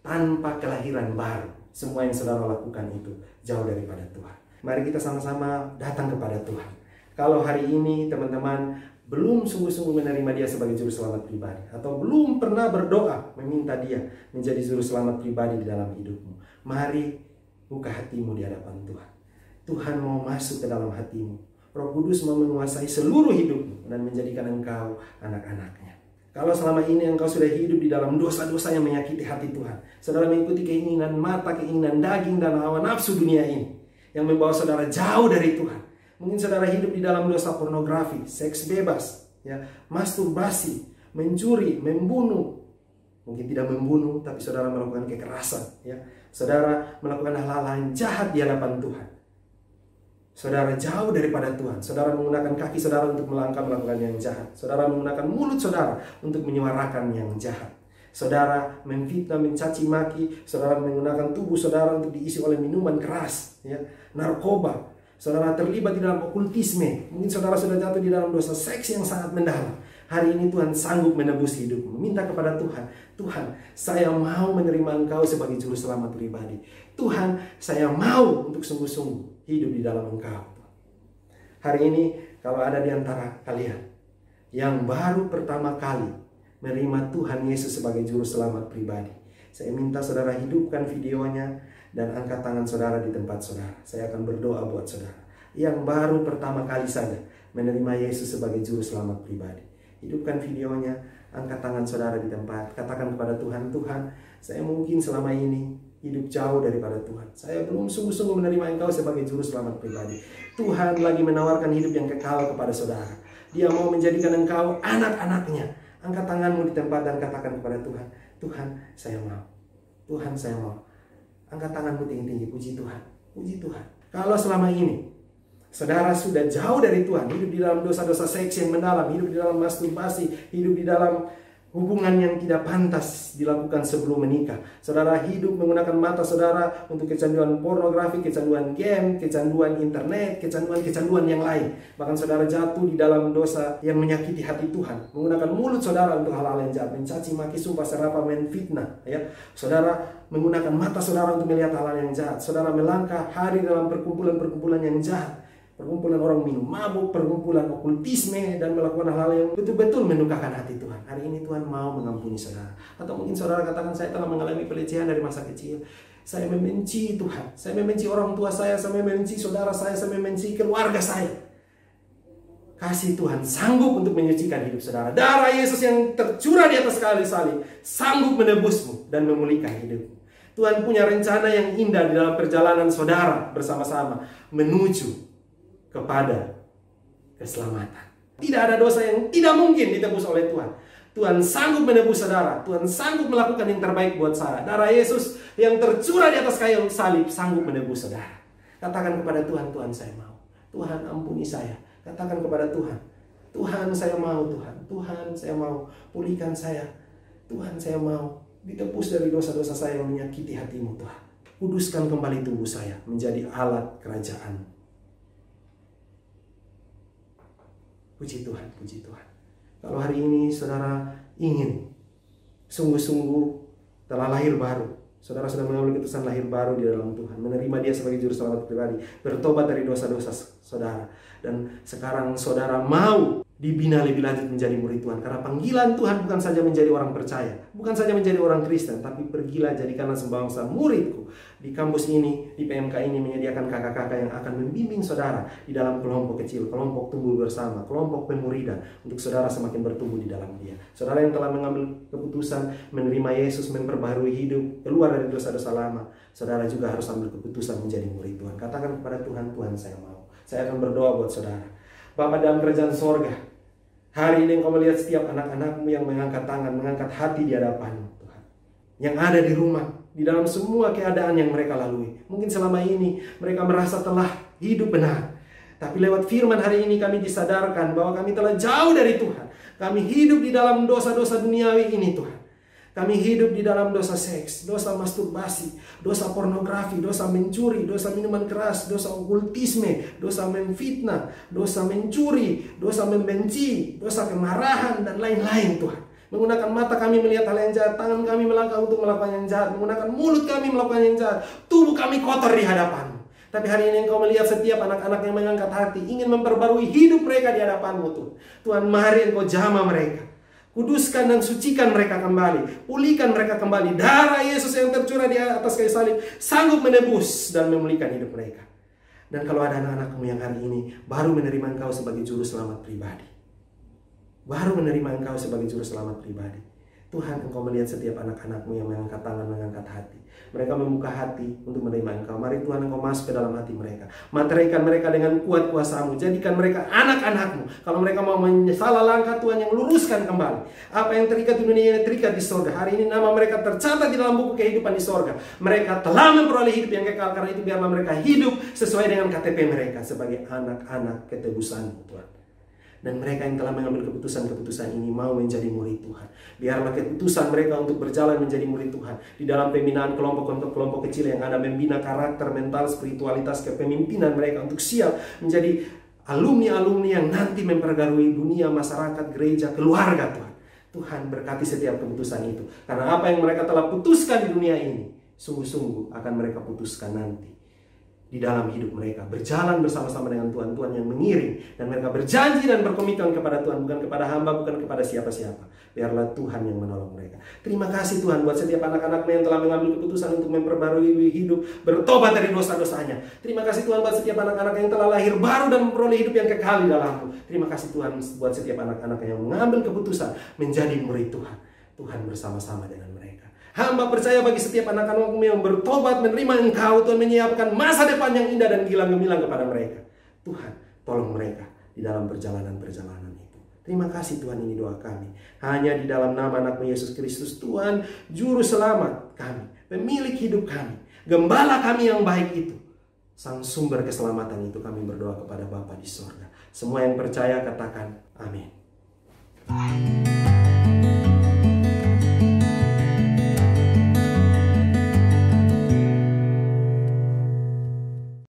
Tanpa kelahiran baru, semua yang saudara lakukan itu jauh daripada Tuhan. Mari kita sama-sama datang kepada Tuhan. Kalau hari ini teman-teman belum sungguh-sungguh menerima Dia sebagai juru selamat pribadi, atau belum pernah berdoa meminta Dia menjadi juru selamat pribadi di dalam hidupmu, mari buka hatimu di hadapan Tuhan. Tuhan mau masuk ke dalam hatimu. Roh Kudus mau menguasai seluruh hidupmu dan menjadikan engkau anak-anaknya. Kalau selama ini engkau sudah hidup di dalam dosa-dosa yang menyakiti hati Tuhan, saudara mengikuti keinginan mata, keinginan daging, dan hawa nafsu dunia ini, yang membawa saudara jauh dari Tuhan. Mungkin saudara hidup di dalam dosa pornografi, seks bebas, ya, masturbasi, mencuri, membunuh. Mungkin tidak membunuh, tapi saudara melakukan kekerasan, ya. Saudara melakukan hal-hal yang jahat di hadapan Tuhan. Saudara jauh daripada Tuhan. Saudara menggunakan kaki saudara untuk melangkah melakukan yang jahat. Saudara menggunakan mulut saudara untuk menyuarakan yang jahat. Saudara memfitnah, mencaci maki. Saudara menggunakan tubuh saudara untuk diisi oleh minuman keras, ya, narkoba. Saudara terlibat di dalam okultisme. Mungkin saudara sudah jatuh di dalam dosa seks yang sangat mendalam. Hari ini Tuhan sanggup menebus hidupmu. Minta kepada Tuhan, Tuhan, saya mau menerima Engkau sebagai juru selamat pribadi. Tuhan, saya mau untuk sungguh-sungguh hidup di dalam Engkau. Hari ini kalau ada di antara kalian yang baru pertama kali menerima Tuhan Yesus sebagai juru selamat pribadi, saya minta saudara hidupkan videonya dan angkat tangan saudara di tempat saudara. Saya akan berdoa buat saudara yang baru pertama kali saja menerima Yesus sebagai juru selamat pribadi. Hidupkan videonya, angkat tangan saudara di tempat. Katakan kepada Tuhan, Tuhan, saya mungkin selama ini hidup jauh daripada Tuhan. Saya belum sungguh-sungguh menerima Engkau sebagai juru selamat pribadi. Tuhan lagi menawarkan hidup yang kekal kepada saudara. Dia mau menjadikan engkau anak-anaknya. Angkat tanganmu di tempat dan katakan kepada Tuhan, Tuhan saya mau. Tuhan saya mau. Angkat tanganmu tinggi-tinggi, puji Tuhan. Puji Tuhan. Kalau selama ini saudara sudah jauh dari Tuhan, hidup di dalam dosa-dosa seks yang mendalam, hidup di dalam masturbasi, hidup di dalam hubungan yang tidak pantas dilakukan sebelum menikah. Saudara hidup menggunakan mata saudara untuk kecanduan pornografi, kecanduan game, kecanduan internet, kecanduan yang lain. Bahkan saudara jatuh di dalam dosa yang menyakiti hati Tuhan. Menggunakan mulut saudara untuk hal-hal yang jahat, mencaci maki, sumpah serapah, menfitnah. Ya, saudara menggunakan mata saudara untuk melihat hal-hal yang jahat. Saudara melangkah hari dalam perkumpulan-perkumpulan yang jahat. Perkumpulan orang minum mabuk, perkumpulan okultisme, dan melakukan hal-hal yang betul-betul menukakan hati Tuhan. Hari ini Tuhan mau mengampuni saudara. Atau mungkin saudara katakan, saya telah mengalami pelecehan dari masa kecil. Saya membenci Tuhan. Saya membenci orang tua saya membenci saudara saya membenci keluarga saya. Kasih Tuhan sanggup untuk menyucikan hidup saudara. Darah Yesus yang tercurah di atas kayu salib sanggup menebusmu dan memulihkan hidupmu. Tuhan punya rencana yang indah di dalam perjalanan saudara bersama-sama menuju kepada keselamatan. Tidak ada dosa yang tidak mungkin ditebus oleh Tuhan. Tuhan sanggup menebus saudara. Tuhan sanggup melakukan yang terbaik buat saudara. Darah Yesus yang tercurah di atas kayu salib sanggup menebus saudara. Katakan kepada Tuhan, Tuhan saya mau. Tuhan ampuni saya. Katakan kepada Tuhan, Tuhan saya mau Tuhan. Tuhan saya mau, pulihkan saya. Tuhan saya mau ditebus dari dosa-dosa saya yang menyakiti hatimu Tuhan. Kuduskan kembali tubuh saya menjadi alat kerajaan. Puji Tuhan, puji Tuhan. Kalau hari ini saudara ingin sungguh-sungguh telah lahir baru, saudara sudah mengambil keputusan lahir baru di dalam Tuhan, menerima Dia sebagai juru selamat pribadi, bertobat dari dosa-dosa saudara, dan sekarang saudara mau dibina lebih lanjut menjadi murid Tuhan. Karena panggilan Tuhan bukan saja menjadi orang percaya, bukan saja menjadi orang Kristen, tapi pergilah jadikanlah sebangsa muridku. Di kampus ini, di PMK ini menyediakan kakak-kakak yang akan membimbing saudara di dalam kelompok kecil, kelompok tumbuh bersama, kelompok pemuridan, untuk saudara semakin bertumbuh di dalam Dia. Saudara yang telah mengambil keputusan menerima Yesus, memperbaharui hidup, keluar dari dosa-dosa lama, saudara juga harus ambil keputusan menjadi murid Tuhan. Katakan kepada Tuhan, Tuhan saya mau. Saya akan berdoa buat saudara. Bapa dalam kerajaan sorga, hari ini Engkau melihat setiap anak-anakmu yang mengangkat tangan, mengangkat hati di hadapan-Mu Tuhan. Yang ada di rumah, di dalam semua keadaan yang mereka lalui. Mungkin selama ini mereka merasa telah hidup benar. Tapi lewat firman hari ini kami disadarkan bahwa kami telah jauh dari Tuhan. Kami hidup di dalam dosa-dosa duniawi ini Tuhan. Kami hidup di dalam dosa seks, dosa masturbasi, dosa pornografi, dosa mencuri, dosa minuman keras, dosa okultisme, dosa memfitnah, dosa mencuri, dosa membenci, dosa kemarahan, dan lain-lain Tuhan. Menggunakan mata kami melihat hal yang jahat, tangan kami melangkah untuk melakukan yang jahat, menggunakan mulut kami melakukan yang jahat, tubuh kami kotor di hadapan-Mu. Tapi hari ini Engkau melihat setiap anak-anak yang mengangkat hati, ingin memperbarui hidup mereka di hadapan-Mu Tuhan. Tuhan, mari Engkau jamah mereka. Kuduskan dan sucikan mereka kembali. Pulihkan mereka kembali. Darah Yesus yang tercurah di atas kayu salib sanggup menebus dan memulihkan hidup mereka. Dan kalau ada anak-anakmu yang hari ini baru menerima Engkau sebagai juru selamat pribadi, baru menerima Engkau sebagai juru selamat pribadi, Tuhan, Engkau melihat setiap anak-anakmu yang mengangkat tangan, mengangkat hati. Mereka membuka hati untuk menerima Engkau. Mari Tuhan, Engkau masuk ke dalam hati mereka. Materaikan mereka dengan kuat kuasa-Mu. Jadikan mereka anak-anak-Mu. Kalau mereka mau salah langkah, Tuhan yang luruskan kembali. Apa yang terikat di dunia ini terikat di sorga. Hari ini nama mereka tercatat di dalam buku kehidupan di sorga. Mereka telah memperoleh hidup yang kekal. Karena itu biarlah mereka hidup sesuai dengan KTP mereka sebagai anak-anak ketebusan-Mu Tuhan. Dan mereka yang telah mengambil keputusan-keputusan ini mau menjadi murid Tuhan. Biarlah keputusan mereka untuk berjalan menjadi murid Tuhan di dalam pembinaan kelompok-kelompok kecil yang ada membina karakter, mental, spiritualitas, kepemimpinan mereka untuk siap menjadi alumni-alumni yang nanti memperbarui dunia, masyarakat, gereja, keluarga Tuhan. Tuhan berkati setiap keputusan itu. Karena apa yang mereka telah putuskan di dunia ini, sungguh-sungguh akan mereka putuskan nanti di dalam hidup mereka, berjalan bersama-sama dengan Tuhan, Tuhan yang mengiring, dan mereka berjanji dan berkomitmen kepada Tuhan, bukan kepada hamba, bukan kepada siapa-siapa. Biarlah Tuhan yang menolong mereka. Terima kasih Tuhan buat setiap anak-anakmu yang telah mengambil keputusan untuk memperbarui hidup, bertobat dari dosa-dosanya. Terima kasih Tuhan buat setiap anak-anak yang telah lahir baru dan memperoleh hidup yang kekal di dalam-Mu. Terima kasih Tuhan buat setiap anak-anak yang mengambil keputusan menjadi murid Tuhan. Tuhan bersama-sama dengan mereka. Hamba percaya bagi setiap anak-anakmu yang bertobat menerima Engkau, Tuhan menyiapkan masa depan yang indah dan gilang gemilang kepada mereka. Tuhan, tolong mereka di dalam perjalanan-perjalanan itu. Terima kasih Tuhan, ini doa kami. Hanya di dalam nama anak-Mu Yesus Kristus, Tuhan, Juru Selamat kami, pemilik hidup kami, Gembala kami yang baik itu, Sang sumber keselamatan itu, kami berdoa kepada Bapa di sorga. Semua yang percaya katakan amin.